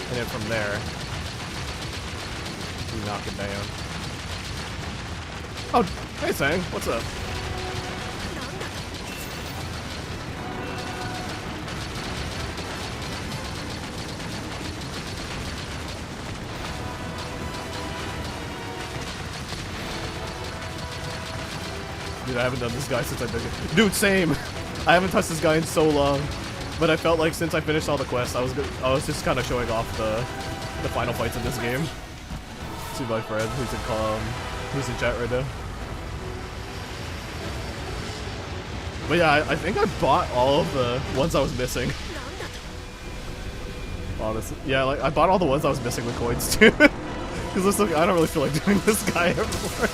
And then from there, you knock it down. Oh, hey Sang, what's up? Dude, I haven't done this guy since I've been here. Dude, same! I haven't touched this guy in so long. But I felt like since I finished all the quests, I was just kind of showing off the final fights in this game. To my friend who's in chat right now. But yeah, I think I bought all of the ones I was missing. Honestly. Yeah, like I bought all the ones I was missing with coins too. Because I don't really feel like doing this guy anymore.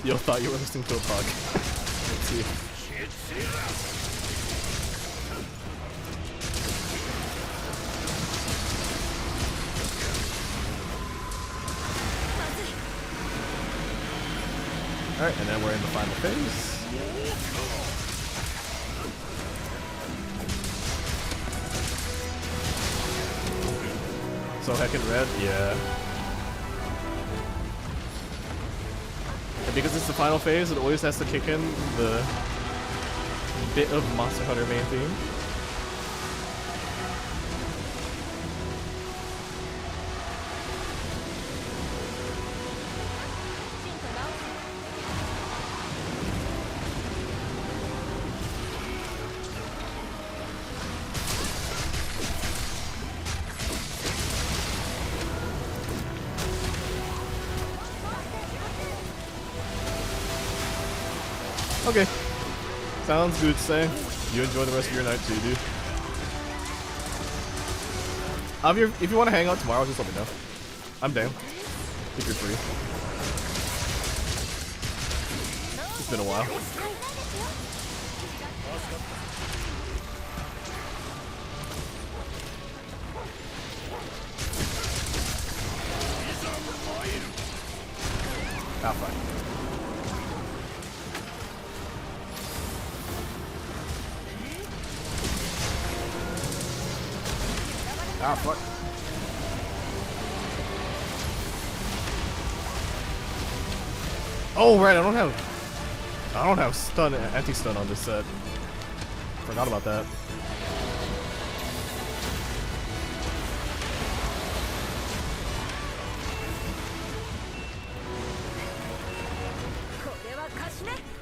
Yo, thought you were listening to a bug. Let's see. Alright, and then we're in the final phase. So heckin' red? Yeah. And because it's the final phase, it always has to kick in the bit of Monster Hunter main theme. Okay. Sounds good, say. You enjoy the rest of your night too, dude. If you want to hang out tomorrow, just let me know. I'm down. If you're free. It's been a while. Ah, fine. Ah, fuck. Oh, right, I don't have stun, anti-stun on this set. Forgot about that.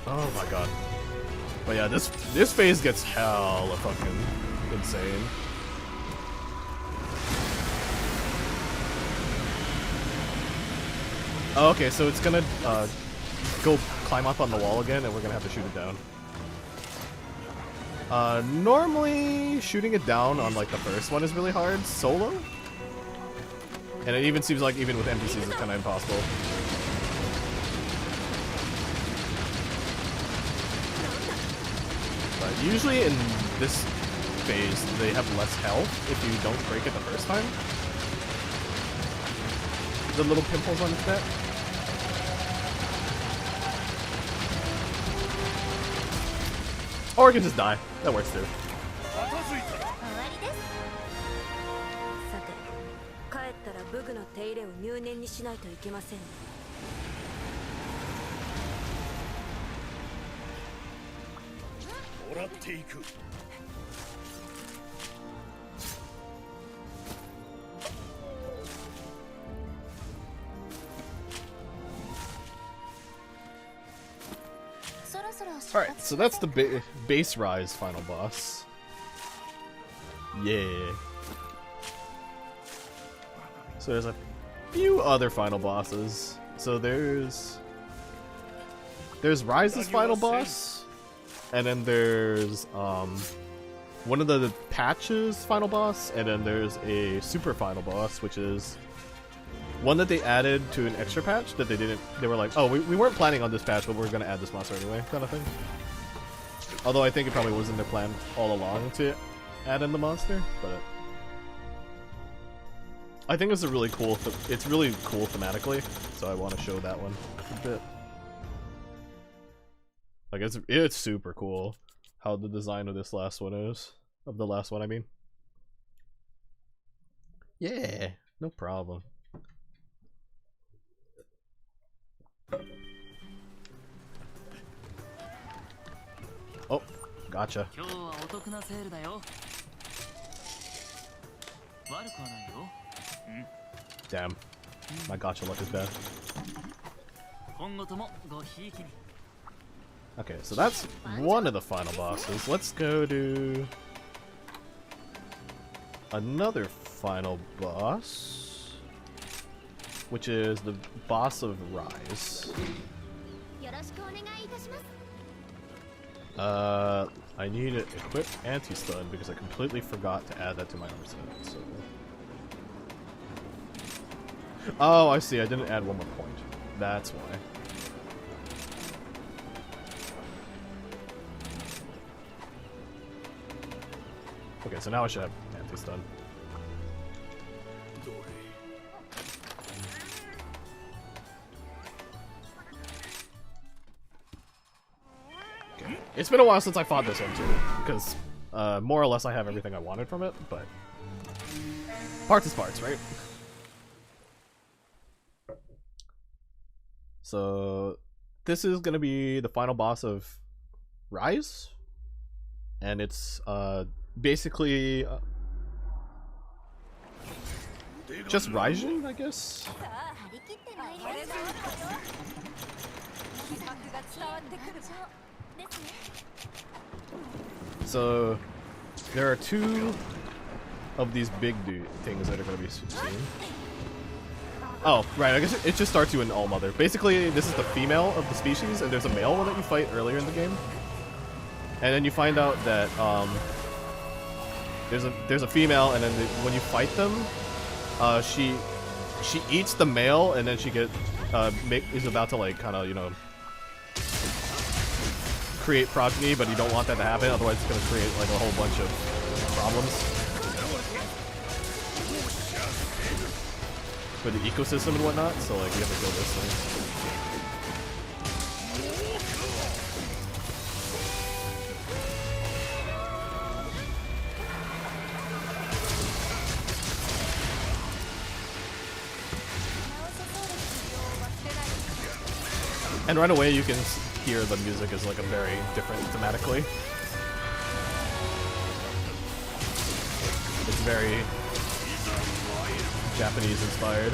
Oh my god. But yeah, this phase gets hella fucking insane. Oh, okay, so it's gonna go climb up on the wall again, and we're gonna have to shoot it down. Normally shooting it down on like the first one is really hard solo, and it even seems like even with NPCs it's kind of impossible. But usually in this phase they have less health if you don't break it the first time. The little pimples on his neck. Or you can just die. That works too. Alright, so that's the base Rise final boss. Yeah. So there's a few other final bosses. So there's Rise's final boss, and then there's one of the patches final boss, and then there's a super final boss, which is one that they added to an extra patch that they didn't. They were like, oh, we weren't planning on this patch, but we're gonna add this monster anyway, kind of thing. Although I think it probably wasn't their plan all along to add in the monster, but I think it's a really cool. It's really cool thematically, so I want to show that one a bit. Like it's super cool how the design of this last one is. Of the last one, I mean. Yeah, no problem. Oh, gotcha. Damn, my gotcha luck is bad. Okay, so that's one of the final bosses. Let's go to another final boss, which is the boss of Rise. I need to equip anti-stun because I completely forgot to add that to my armor set. So. Oh, I see. I didn't add one more point. That's why. Okay, so now I should have anti-stun. Okay. It's been a while since I fought this one too, because more or less I have everything I wanted from it, but parts is parts, right? So this is gonna be the final boss of Rise, and it's basically just Raijin, I guess. So there are two of these big things that are going to be seen. Oh, right, I guess it just starts you in All Mother. Basically, this is the female of the species, and there's a male one that you fight earlier in the game. And then you find out that there's a female, and then when you fight them, she eats the male, and then she is about to like kind of, you know, create progeny, but you don't want that to happen, otherwise it's gonna create like a whole bunch of problems for the ecosystem and whatnot. So like you have to kill this thing. And right away you can hear the music is like a very different thematically. It's very Japanese inspired.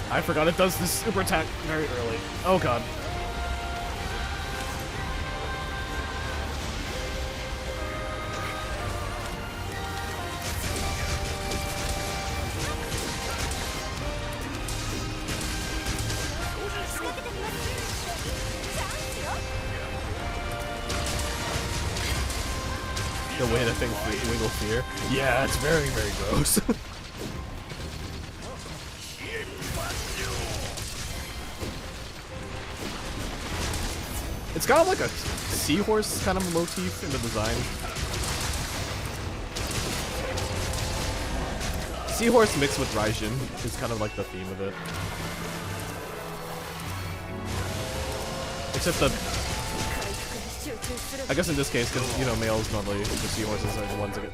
I forgot it does this super attack very early. Oh god. The way that thing wiggle fear. Yeah, it's very, very gross. It's got like a seahorse kind of motif in the design. Seahorse mixed with Raijin is kind of like the theme of it. Except the... I guess in this case, because, you know, males normally, the seahorses are the ones that get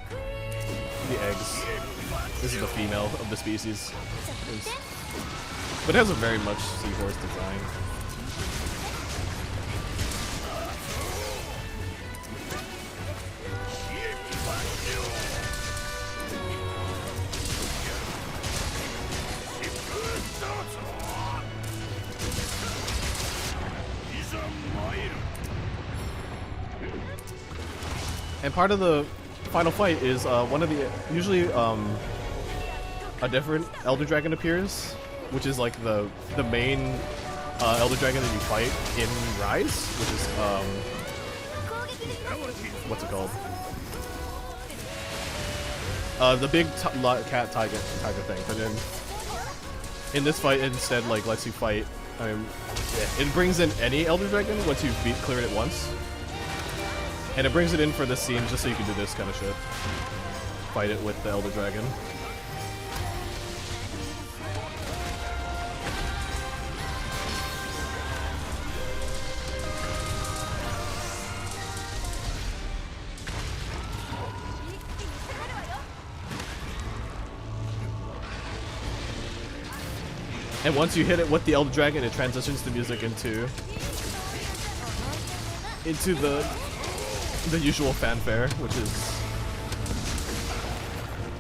the eggs. This is the female of the species. But it has a very much seahorse design. And part of the final fight is one of the usually a different Elder Dragon appears, which is like the main Elder Dragon that you fight in Rise, which is what's it called? The big cat tiger thing. But in this fight, instead, like lets you fight. It brings in any Elder Dragon once you've cleared it once. And it brings it in for this scene just so you can do this kind of shit. Fight it with the Elder Dragon. And once you hit it with the Elder Dragon, it transitions the music into the usual fanfare, which is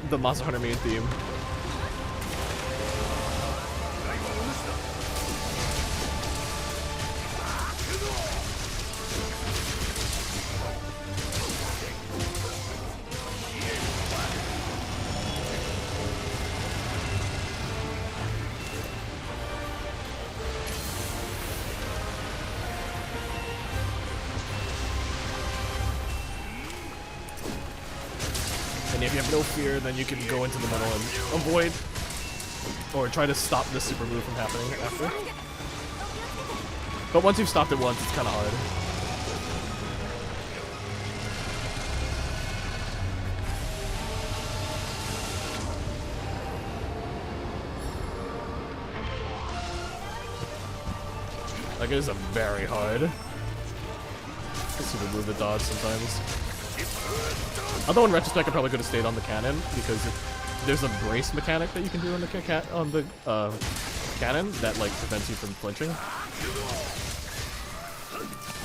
the Monster Hunter main theme. If you have no fear, then you can go into the middle and avoid or try to stop this super move from happening after. But once you've stopped it once, it's kind of hard. Like, it is a very hard super move to dodge sometimes. Although in retrospect, I probably could have stayed on the cannon because there's a brace mechanic that you can do on the cannon that like prevents you from flinching.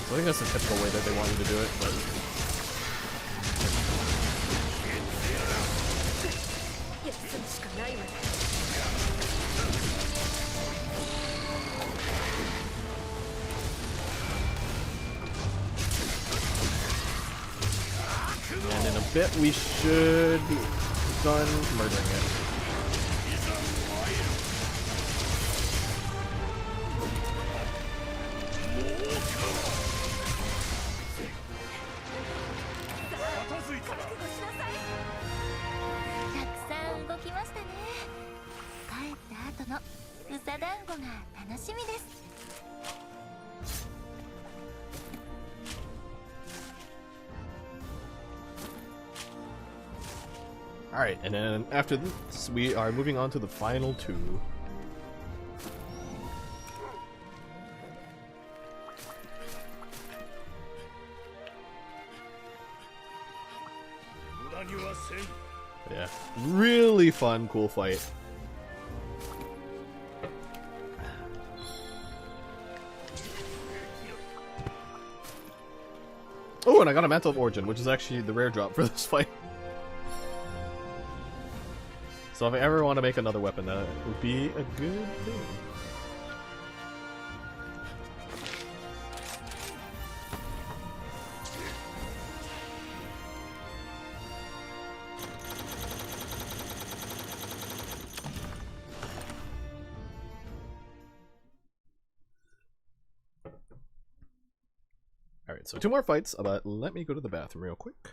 So I think that's the typical way that they want you to do it, but and in a bit we should be done murdering it. Alright, and then after this, we are moving on to the final two. Yeah, really fun, cool fight. Oh, and I got a Mantle of Origin, which is actually the rare drop for this fight. So if I ever want to make another weapon, that would be a good thing. Alright, so 2 more fights, but let me go to the bathroom real quick.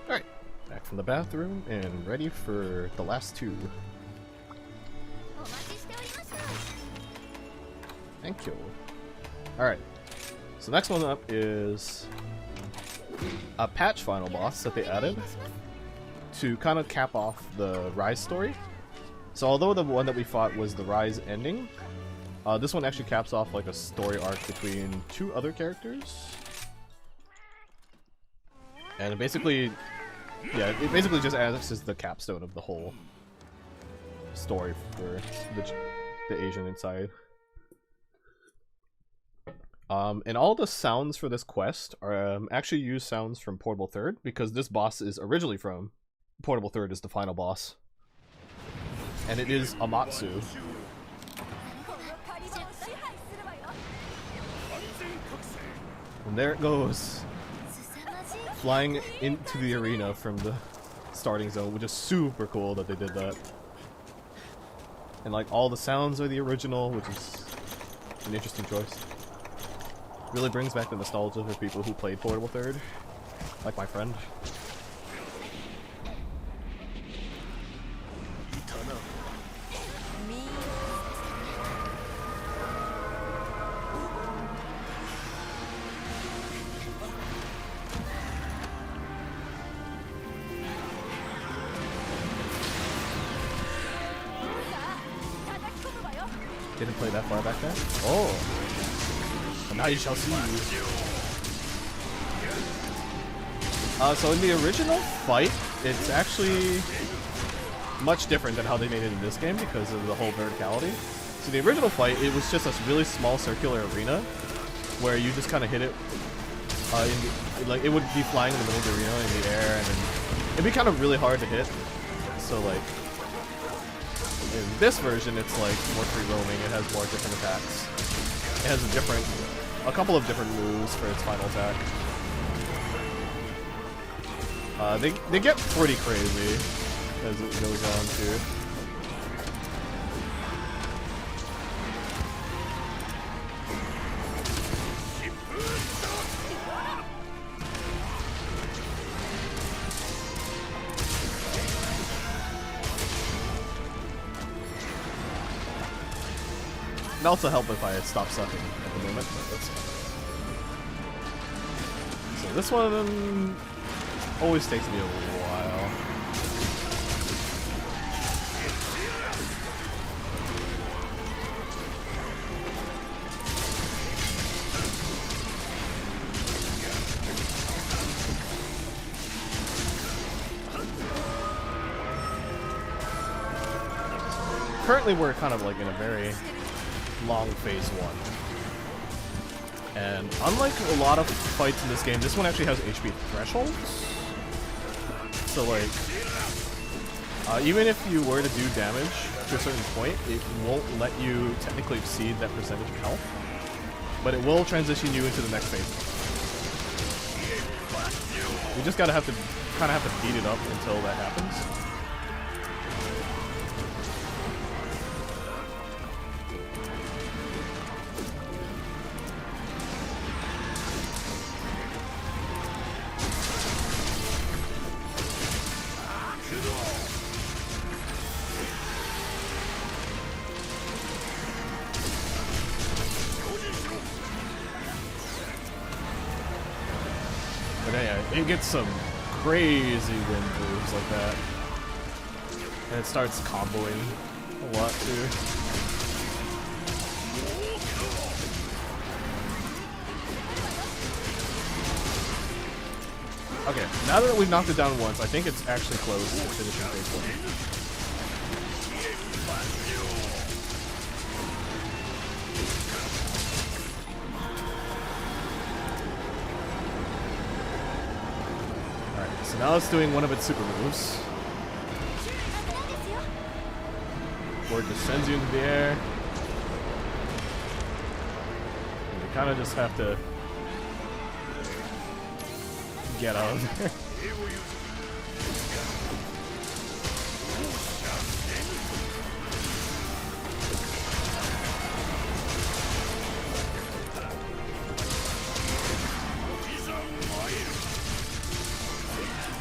Alright, back from the bathroom and ready for the last 2. Thank you. Alright, so next one up is a patch final boss that they added to kind of cap off the Rise story. So although the one that we fought was the Rise ending, this one actually caps off like a story arc between 2 other characters. And it basically, yeah, it basically just acts as the capstone of the whole story for the Asian inside. And all the sounds for this quest are actually use sounds from Portable Third, because this boss is originally from Portable Third is the final boss. And it is Amatsu. And there it goes. Flying into the arena from the starting zone, which is super cool that they did that. And like all the sounds are the original, which is an interesting choice. Really brings back the nostalgia for people who played Portable Third, like my friend. Didn't play that far back there? Oh! And now you shall see. So in the original fight, it's actually much different than how they made it in this game because of the whole verticality. So the original fight, it was just a really small circular arena where you just kind of hit it. Like it would be flying in the middle of the arena in the air, and then it'd be kind of really hard to hit. So like, in this version, it's like more free roaming. It has more different attacks. It has a couple of different moves for its final attack. They get pretty crazy as it goes on too. It'd also help if I stop sucking at the moment, but that's fine. So this one always takes me a while. Currently we're kind of like in a very long phase 1. And unlike a lot of fights in this game, this one actually has HP thresholds. So like, even if you were to do damage to a certain point, it won't let you technically exceed that percentage of health. But it will transition you into the next phase. You just kind of have to beat it up until that happens. It gets some crazy wind moves like that. And it starts comboing a lot too. Okay, now that we've knocked it down once, I think it's actually close to finishing phase 1. Alright, so now it's doing one of its super moves. Where it just sends you into the air. And you kind of just have to get out of there.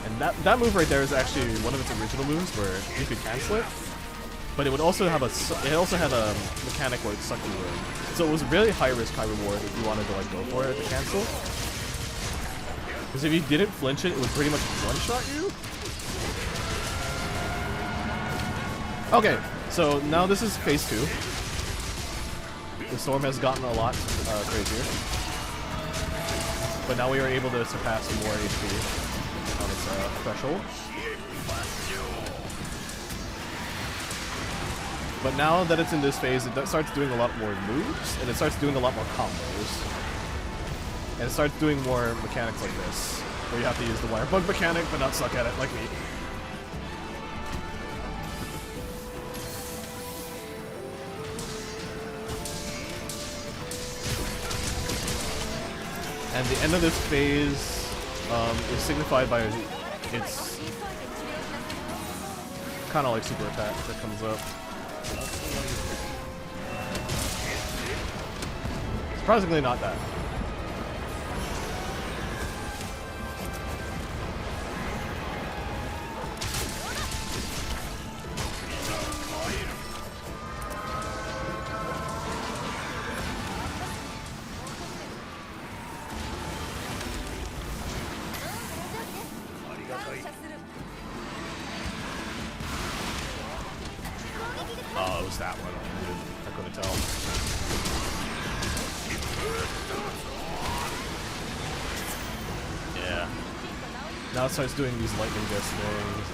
And that move right there is actually one of its original moves where you could cancel it, but it would also have it also had a mechanic where it sucked you in. So it was really high risk, high reward if you wanted to like go for it to cancel. Because if you didn't flinch it, it would pretty much one-shot you. Okay, so now this is phase 2. The storm has gotten a lot crazier. But now we are able to surpass some more HP on its threshold. But now that it's in this phase, it starts doing a lot more moves, and it starts doing a lot more combos. And it starts doing more mechanics like this, where you have to use the wire bug mechanic, but not suck at it like me. And the end of this phase is signified by its kind of like super attack that comes up. Surprisingly not that. Oh, it was that one. I couldn't tell. Yeah. Now it starts doing these lightning disc things.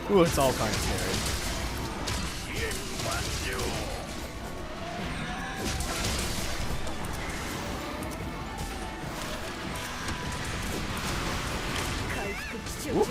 Ooh, it's all kind of scary. Whoop.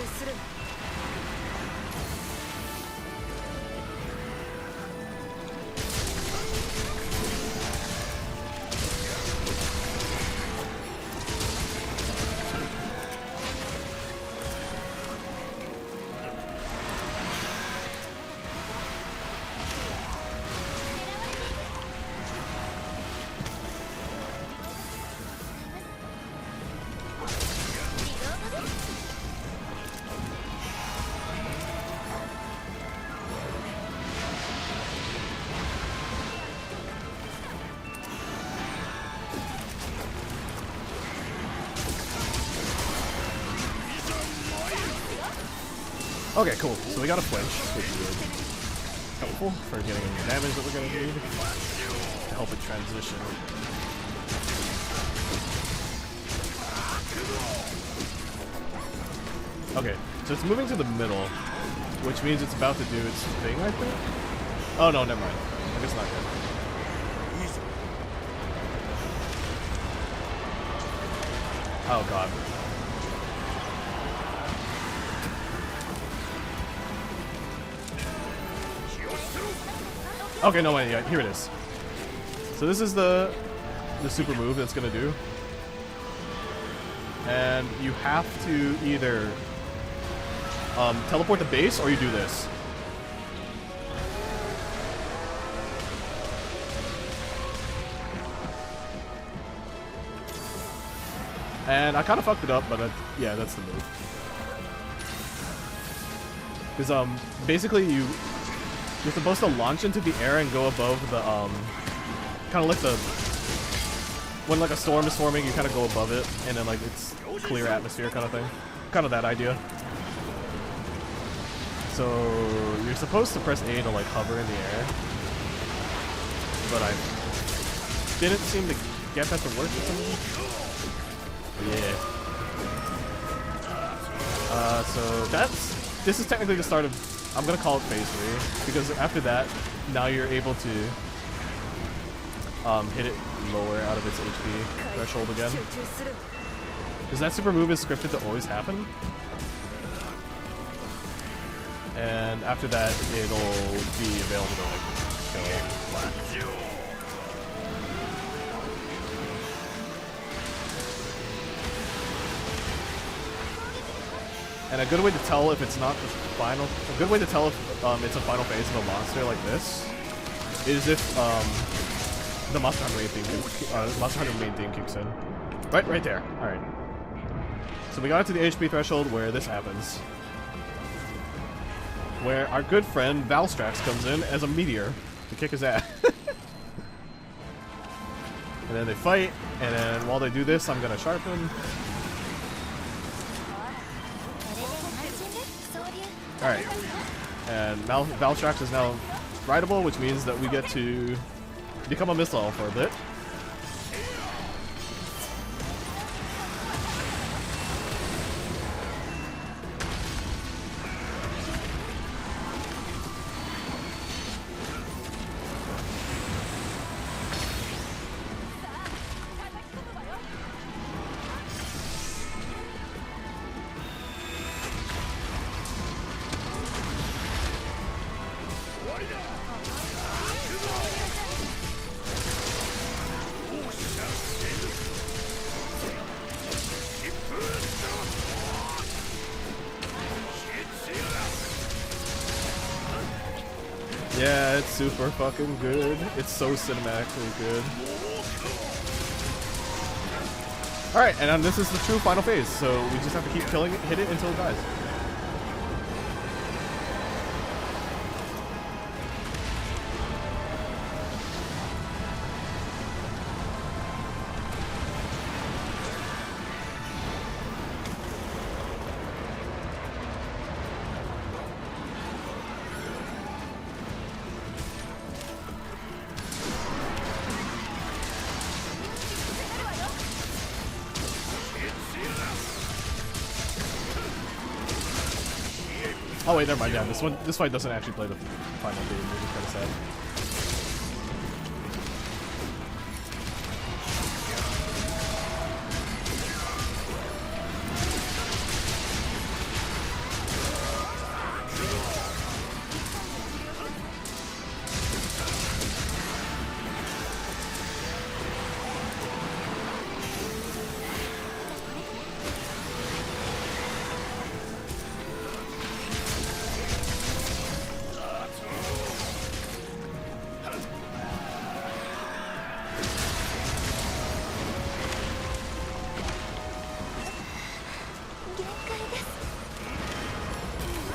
Okay, cool. So we got a flinch, which is helpful for getting any damage that we're gonna need to help it transition. Okay, so it's moving to the middle, which means it's about to do its thing, I think? Oh no, never mind. I guess not yet. Oh god. Okay, no wait, yeah, here it is. So this is the super move that's gonna do. And you have to either teleport the base or you do this. And I kind of fucked it up, but yeah, that's the move. Because basically you're supposed to launch into the air and go above the kind of like the when like a storm is forming, you kind of go above it, and then like it's clear atmosphere kind of thing, kind of that idea. So you're supposed to press A to like hover in the air, but I didn't seem to get that to work for some reason. Yeah. So this is technically the start of, I'm gonna call it phase 3, because after that, now you're able to hit it lower out of its HP threshold again. Because that super move is scripted to always happen. And after that, it'll be available to like kill flat. And a good way to tell if it's not the final, a good way to tell if it's a final phase of a monster like this, is if the Monster Hunter main theme kicks in. Right there. All right. So we got it to the HP threshold where this happens, where our good friend Valstrax comes in as a meteor to kick his ass. And then they fight, and then while they do this, I'm gonna sharpen. Alright, and Valstrax is now rideable, which means that we get to become a missile for a bit. Yeah, it's super fucking good. It's so cinematically good. Alright, and then this is the true final phase, so we just have to keep killing it, hit it until it dies. Oh wait, never mind. Yeah, this fight doesn't actually play the final game, which is kind of sad.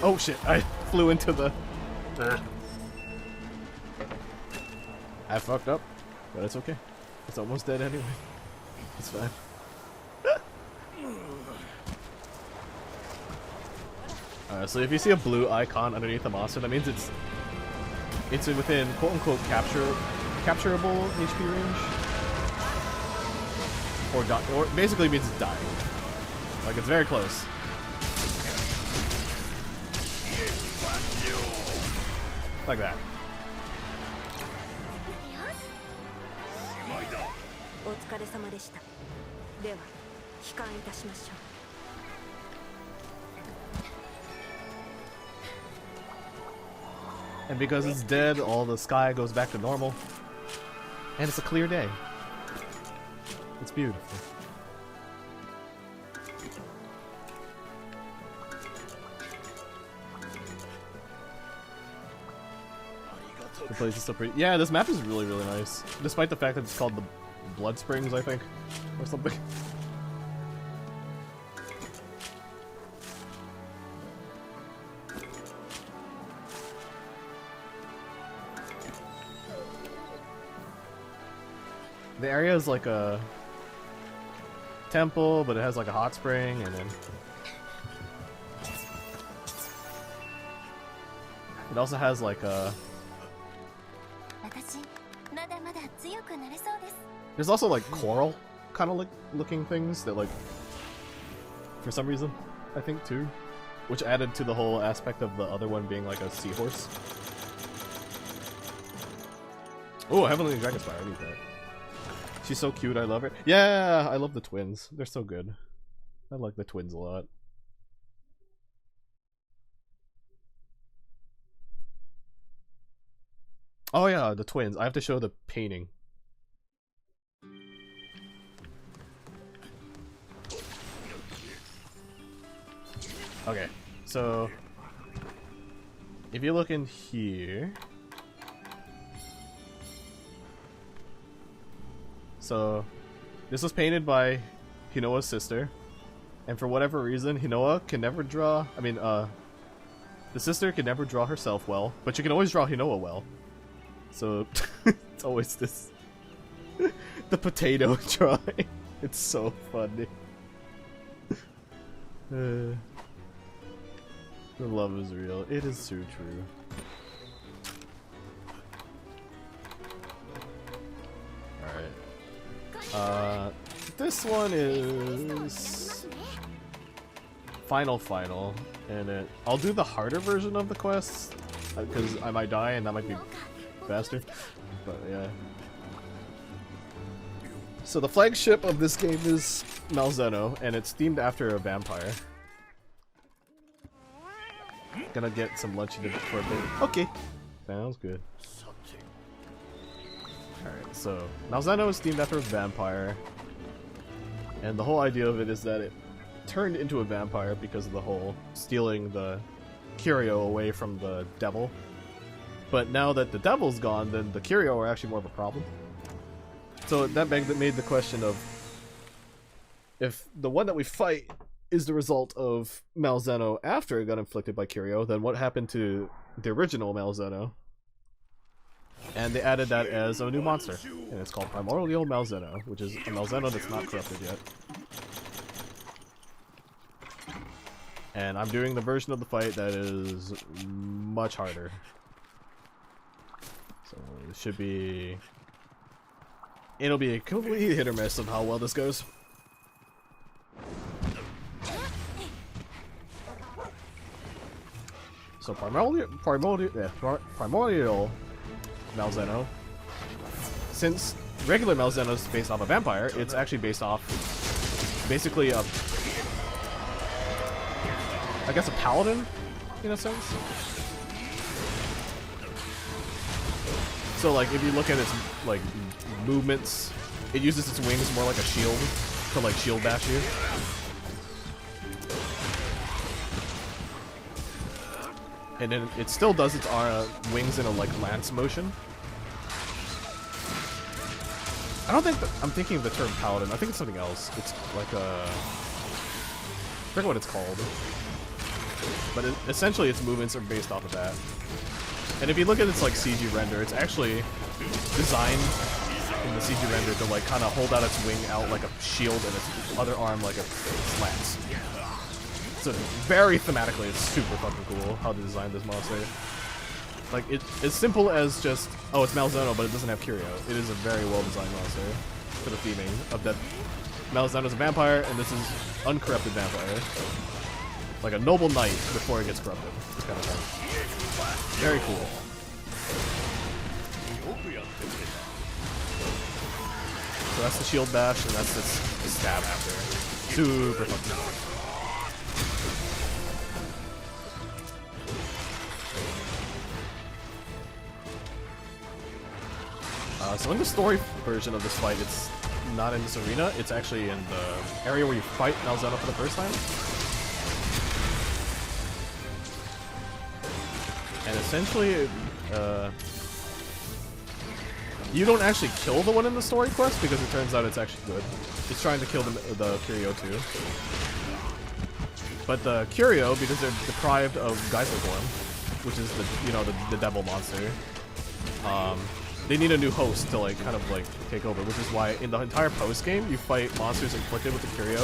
Oh shit, I flew into the... I fucked up, but it's okay. It's almost dead anyway. It's fine. Alright, so if you see a blue icon underneath the monster, that means it's within quote-unquote capturable HP range. Or basically means it's dying. Like, it's very close. Like that. And because it's dead, all the sky goes back to normal. And it's a clear day. It's beautiful. The place is so pretty. Yeah, this map is really, really nice. Despite the fact that it's called the Blood Springs, I think. Or something. The area is like a temple, but it has like a hot spring, and then it also has like a... There's also like coral kind of like looking things that like, for some reason, I think too, which added to the whole aspect of the other one being like a seahorse. Oh, Heavenly Dragonspire, I need that. She's so cute, I love her. Yeah, I love the twins. They're so good. I like the twins a lot. Oh yeah, the twins. I have to show the painting. Okay, so if you look in here, so this was painted by Hinoa's sister, and for whatever reason, Hinoa can never draw. I mean, the sister can never draw herself well, but you can always draw Hinoa well. So it's always this the potato drawing. It's so funny. The love is real. It is so true. Alright. This one is final, and I'll do the harder version of the quest because I might die and that might be faster. But yeah. So the flagship of this game is Malzeno, and it's themed after a vampire. Gonna get some lunch for a bit. Okay, sounds good. Alright, so Malzeno is themed after a vampire, and the whole idea of it is that it turned into a vampire because of the whole stealing the curio away from the devil. But now that the devil's gone, then the curio are actually more of a problem. So that made the question of, if the one that we fight is the result of Malzeno after it got inflicted by curio, then what happened to the original Malzeno? And they added that as a new monster, and it's called Primordial Malzeno, which is a Malzeno that's not corrupted yet. And I'm doing the version of the fight that is much harder. So it should be... It'll be a complete hit or miss of how well this goes. So Primordial Malzeno, since regular Malzeno is based off a vampire, it's actually based off basically a, I guess, a paladin in a sense. So like if you look at its like movements, it uses its wings more like a shield to like shield bash you. And then it still does its wings in a like lance motion. I don't think I'm thinking of the term paladin. I think it's something else. It's like a... I forget what it's called. But essentially its movements are based off of that. And if you look at its like CG render, it's actually designed in the CG render to like kind of hold out its wing out like a shield and its other arm like a slants. So very thematically, it's super fucking cool how they designed this monster. Like it's as simple as just, oh, it's Malzeno, but it doesn't have Curio. It is a very well designed monster for the theming of that. Malzeno's a vampire, and this is uncorrupted vampire. Like a noble knight before it gets corrupted. This kind of thing. Very cool. So that's the shield bash, and that's the stab after. Super fucking cool. So in the story version of this fight, it's not in this arena, it's actually in the area where you fight Malzeno for the first time. And essentially, you don't actually kill the one in the story quest because it turns out it's actually good. It's trying to kill the Curio too. But the Curio, because they're deprived of Geyser form, which is the, you know, the devil monster, they need a new host to like kind of like take over, which is why in the entire post game you fight monsters inflicted with the Curio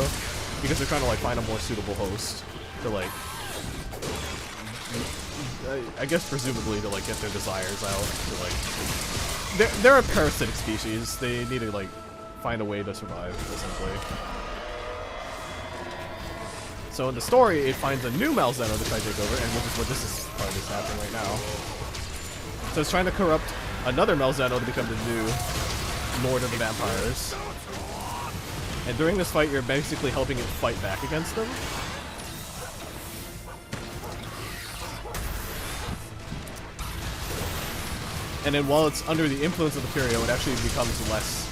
because they're trying to like find a more suitable host to like, I guess presumably to like get their desires out. To like, they're a parasitic species. They need to like find a way to survive essentially. So in the story, it finds a new Malzeno to try to take over, and which is what this part is happening right now. So it's trying to corrupt another Malzeno to become the new Lord of the Vampires. And during this fight, you're basically helping it fight back against them. And then while it's under the influence of the Curio, it actually becomes less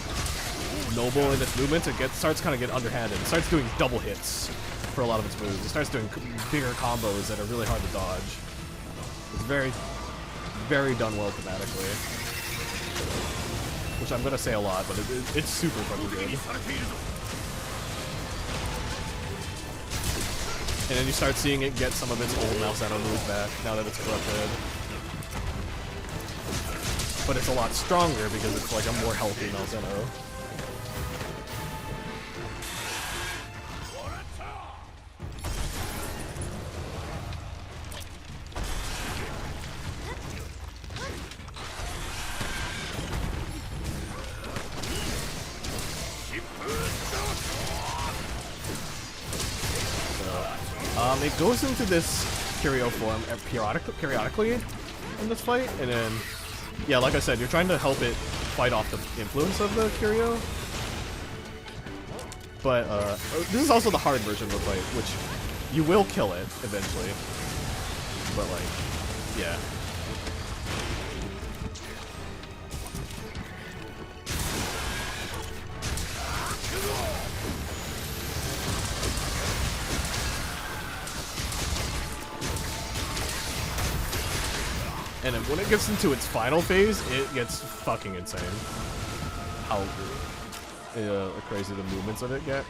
noble in its movements. It starts kind of get underhanded. It starts doing double hits for a lot of its moves. It starts doing bigger combos that are really hard to dodge. It's very, very done well thematically. Which I'm gonna say a lot, but it's super fucking good. And then you start seeing it get some of its old Malzeno moves back now that it's corrupted. But it's a lot stronger because it's like a more healthy Malzeno. It goes into this Curio form periodically in this fight, and then, yeah, like I said, you're trying to help it fight off the influence of the Curio. But this is also the hard version of the fight, which you will kill it eventually. But like, yeah. And then when it gets into its final phase, it gets fucking insane. How crazy the movements of it get.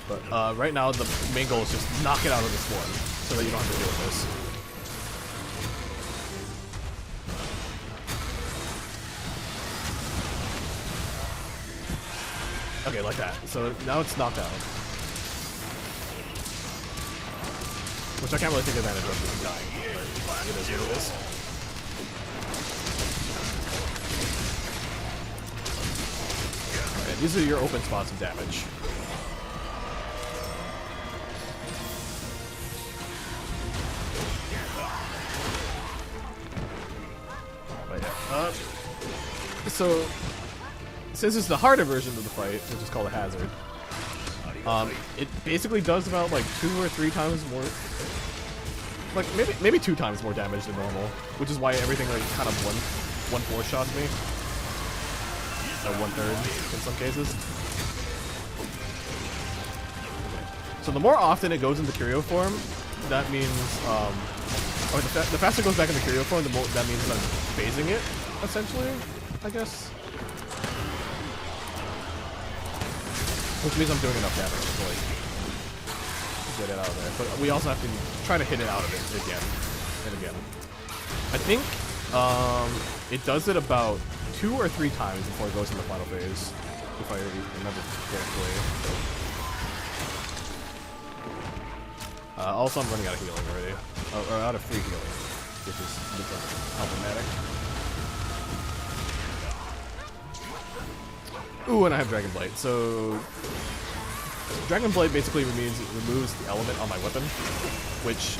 But right now, the main goal is just knock it out of this form, so that you don't have to deal with this. Okay, like that. So now it's knocked out. Which I can't really take advantage of because I'm dying, but it is what it is. Alright, these are your open spots of damage. But yeah, so since it's the harder version of the fight, which is called a hazard, it basically does about like 2 or 3 times more, like maybe 2 times more damage than normal, which is why everything like kind of one-fourth shots me, or 1/3 in some cases. So the more often it goes into Curio form, that means, or the faster it goes back into Curio form, the more that means I'm phasing it, essentially, I guess. which means I'm doing enough damage to like get it out of there. But we also have to try to hit it out of it again and again. I think it does it about 2 or 3 times before it goes in the final phase, if I remember correctly. Also, I'm running out of healing already, or out of free healing, which is problematic. Ooh, and I have Dragon Blight. So Dragon Blade basically removes the element on my weapon, which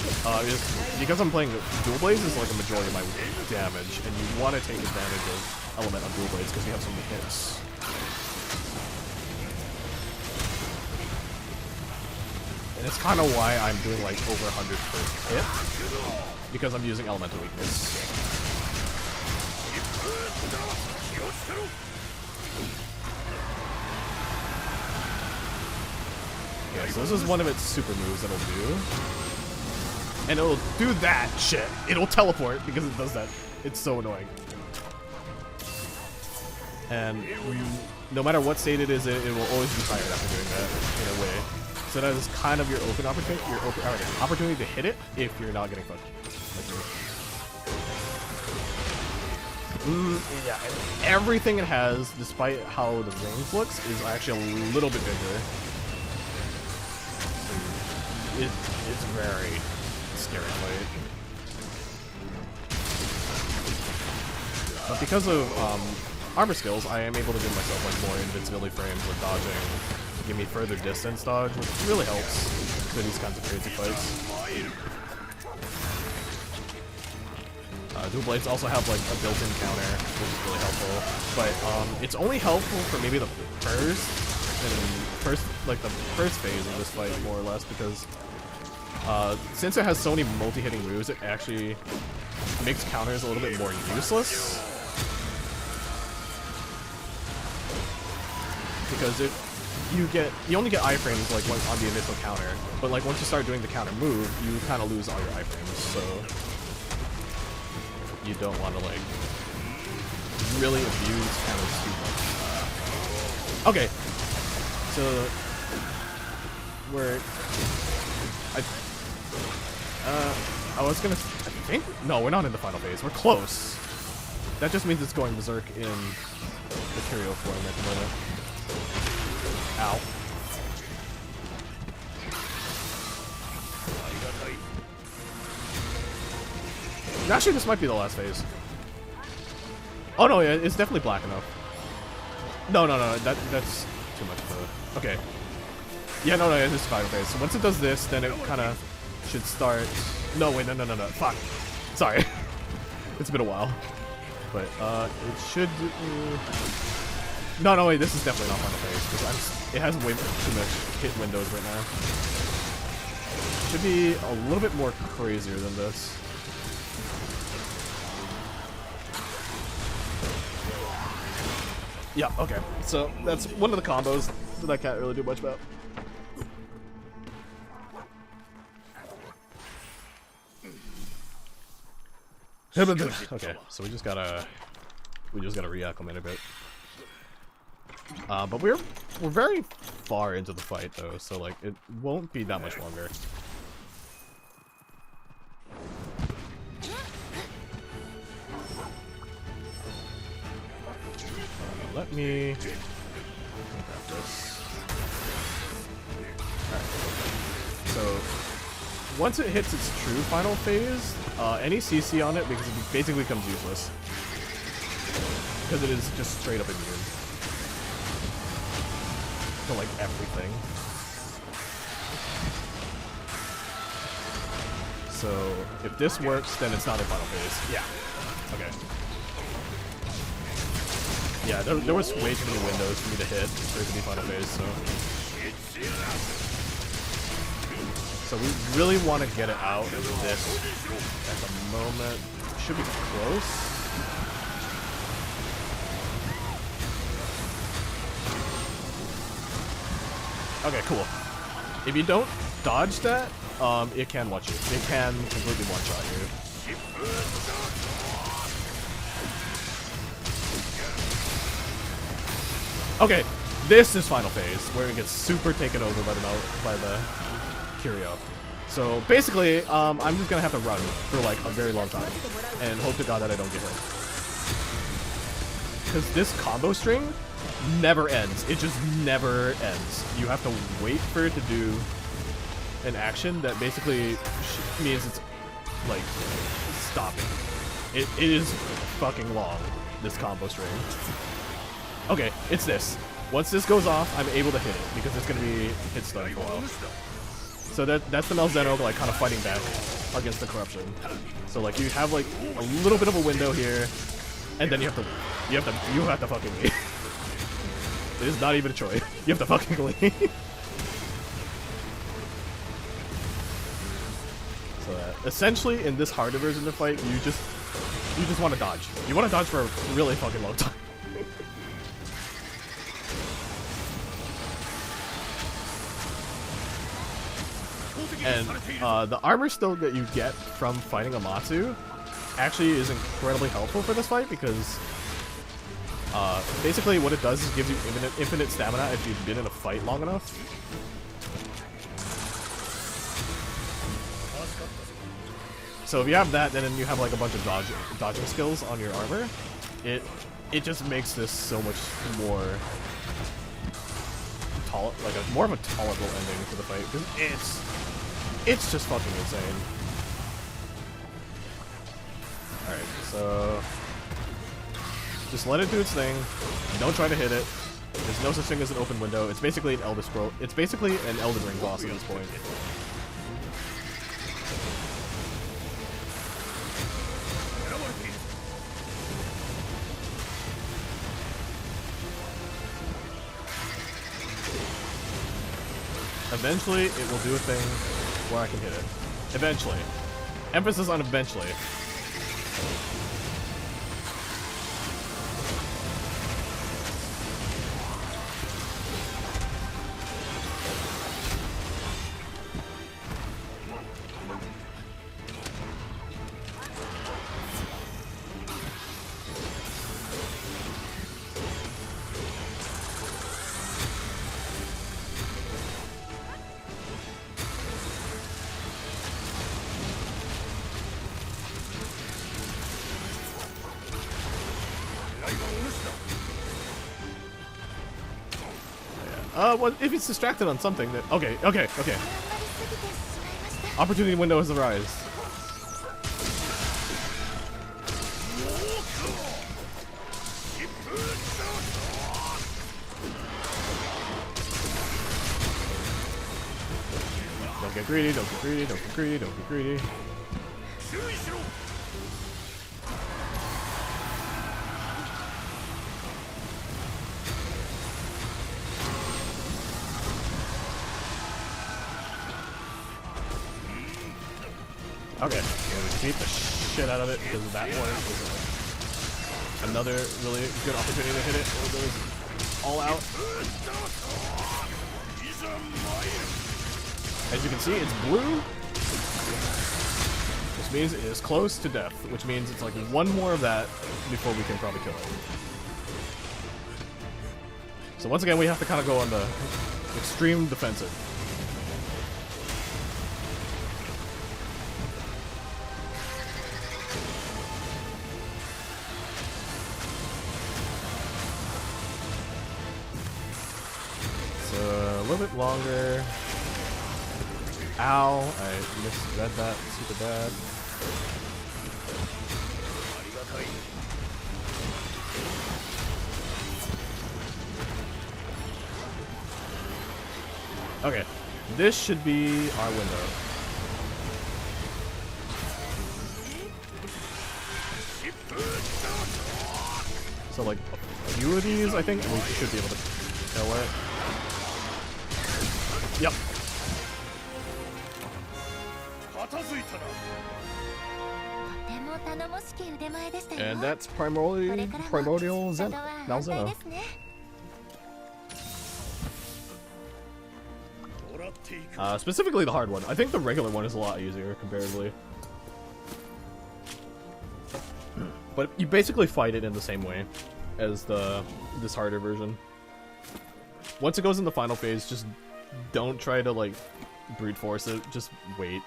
is, because I'm playing dual blades, is like a majority of my damage, and you want to take advantage of element on dual blades because you have so many hits. And it's kind of why I'm doing like over 100 per hit, because I'm using elemental weakness. Okay, so this is one of its super moves that it'll do. And it'll do that shit. It'll teleport because it does that. It's so annoying. And no matter what state it is, it will always be tired after doing that in a way. So that is kind of your open opportunity, opportunity to hit it if you're not getting fucked. Yeah, and everything it has, despite how the range looks, is actually a little bit bigger. It's very scary fight. But because of armor skills, I am able to give myself like more invincibility frames with dodging, give me further distance dodge, which really helps for these kinds of crazy fights. Dual blades also have like a built-in counter, which is really helpful. But it's only helpful for maybe the first phase of this fight, more or less, because since it has so many multi-hitting moves, it actually makes counters a little bit more useless. Because you only get iframes like on the initial counter, but like once you start doing the counter move, you kind of lose all your iframes. So you don't want to like really abuse counters too much. Okay, so I was gonna, I think, no, we're not in the final phase. We're close. That just means it's going berserk in material form at the moment. Ow. Actually, this might be the last phase. Oh no, yeah, it's definitely black enough. No, that's too much for it. Okay. Yeah, no, this is final phase. So once it does this, then it kind of should start. No, wait, no. Fuck. Sorry. It's been a while. But, it should. No, wait, this is definitely not final phase, because it has way too much hit windows right now. Should be a little bit more crazier than this. Yeah, okay. So that's one of the combos that I can't really do much about. Okay, so we just gotta reacclimate a bit. But we're very far into the fight though, so like it won't be that much longer. Let me grab this. Alright. So once it hits its true final phase, any CC on it basically becomes useless. Because it is just straight up immune to like everything. So if this works, then it's not in final phase. Yeah. Okay. Yeah, there was way too many windows for me to hit for it to be final phase, so we really want to get it out of this at the moment. Should be close. Okay, cool. If you don't dodge that, it can watch you. It can completely one-shot you. Okay, This is final phase, where it gets super taken over by the Curio. So basically, I'm just gonna have to run for like a very long time and hope to God that I don't get hit. Because this combo string never ends. It just never ends. You have to wait for it to do an action that basically means it's like stopping. It is fucking long, this combo string. Okay, it's this. Once this goes off, I'm able to hit it because it's gonna be hit stun for a while. So that's the Malzeno like kind of fighting back against the corruption. So like you have like a little bit of a window here, and then you have to fucking leave. It is not even a choice. You have to fucking leave. So essentially, in this harder version of the fight, you just want to dodge. You want to dodge for a really fucking long time. And the armor still that you get from fighting Amatsu actually is incredibly helpful for this fight because basically what it does is gives you infinite stamina if you've been in a fight long enough. So if you have that, then you have like a bunch of dodging skills on your armor. It just makes this so much more more of a tolerable ending for the fight because it's just fucking insane. Alright, so just let it do its thing. Don't try to hit it. There's no such thing as an open window. It's basically an Elder Scroll. It's basically an Elden Ring boss at this point. Eventually, it will do a thing where I can hit it. Eventually. Emphasis on eventually. Well, if it's distracted on something, then okay. Opportunity window has arisen. Don't get greedy, don't get greedy, don't get greedy, don't get greedy. Okay, we beat the shit out of it because that one was another really good opportunity to hit it. It goes all out. As you can see, it's blue, which means it is close to death, which means it's like one more of that before we can probably kill it. So once again, we have to kind of go on the extreme defensive. A little bit longer. Ow! I misread that super bad. Okay, this should be our window. So like a few of these, I think, we should be able to kill it. Yep. And that's primordial Malzeno. Specifically the hard one. I think the regular one is a lot easier comparatively. But you basically fight it in the same way as this harder version. once it goes in the final phase, just don't try to like brute force it. Just wait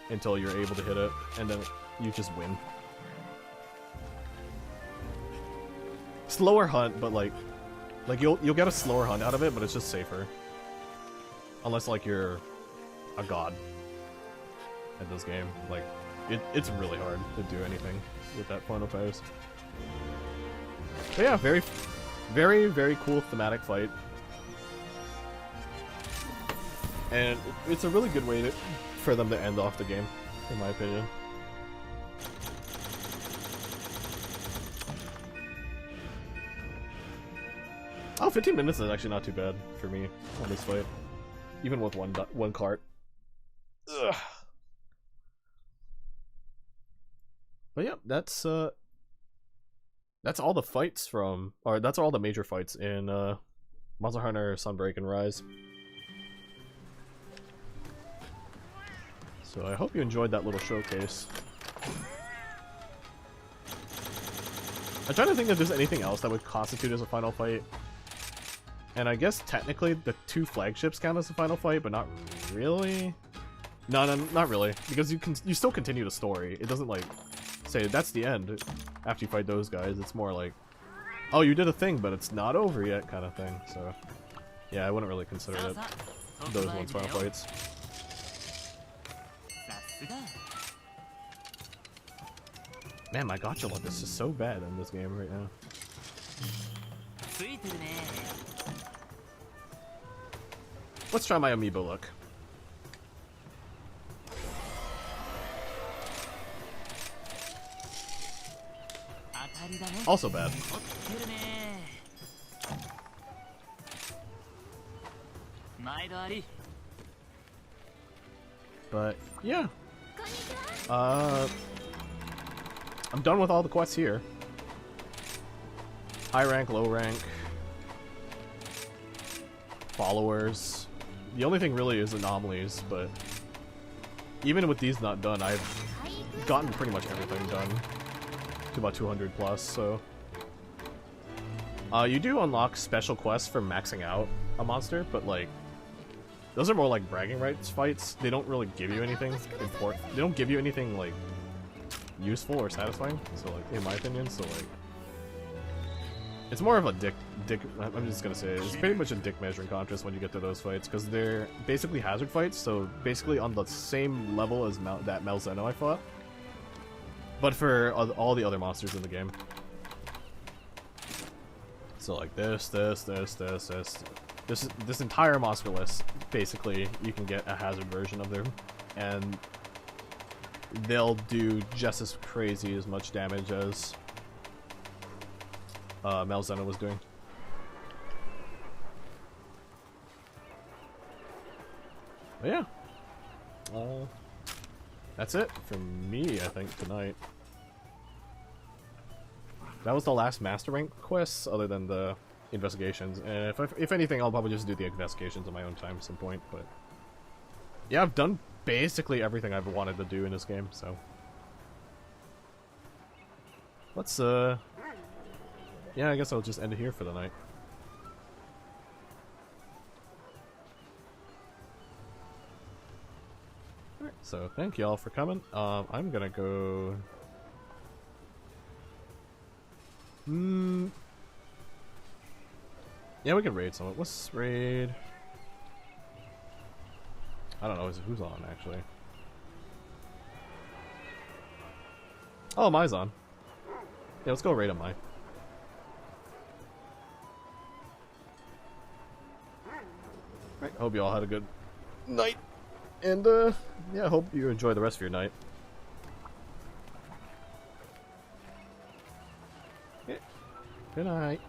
until you're able to hit it, and then you just win. Slower hunt, but like you'll get a slower hunt out of it, but it's just safer. Unless like you're a god at this game, like it's really hard to do anything with that final phase. But yeah, very, very, very cool thematic fight, and it's a really good way for them to end off the game, in my opinion. Oh, 15 minutes is actually not too bad for me on this fight, even with one cart. Ugh. But yeah, that's all the fights from, or that's all the major fights in Monster Hunter Sunbreak and Rise. So I hope you enjoyed that little showcase. I'm trying to think if there's anything else that would constitute as a final fight. And I guess technically the 2 flagships count as a final fight, but not really. No, not really, because you still continue the story. It doesn't like say that's the end after you fight those guys. It's more like, oh, you did a thing, but it's not over yet, kind of thing. So yeah, I wouldn't really consider it those ones final fights. Man, my gacha luck is just so bad in this game right now. Let's try my amiibo luck. Also bad. But yeah. I'm done with all the quests here. High rank, low rank. Followers. The only thing really is anomalies, but even with these not done, I've gotten pretty much everything done. To about 200 plus, so. You do unlock special quests for maxing out a monster, but like, those are more like bragging rights fights. They don't really give you anything important. They don't give you anything like useful or satisfying. So like, in my opinion, so like, it's more of a dick. I'm just gonna say it. It's pretty much a dick measuring contest when you get to those fights, because they're basically hazard fights. So basically on the same level as that Malzeno I fought, but for all the other monsters in the game. So like this entire monster list, basically, you can get a hazard version of them, and they'll do just as crazy as much damage as Malzeno was doing. But yeah, that's it from me, I think, tonight. That was the last Master Rank quests, other than the investigations. And if anything, I'll probably just do the investigations on my own time at some point. But yeah, I've done basically everything I've wanted to do in this game, so let's yeah, I guess I'll just end it here for the night. Alright, so thank y'all for coming. I'm gonna go. Yeah, we can raid someone. Let's raid. I don't know who's on actually. Oh, Mai's on. Yeah, let's go raid on Mai. Right, hope you all had a good night, and yeah, hope you enjoy the rest of your night. Yeah. Good night.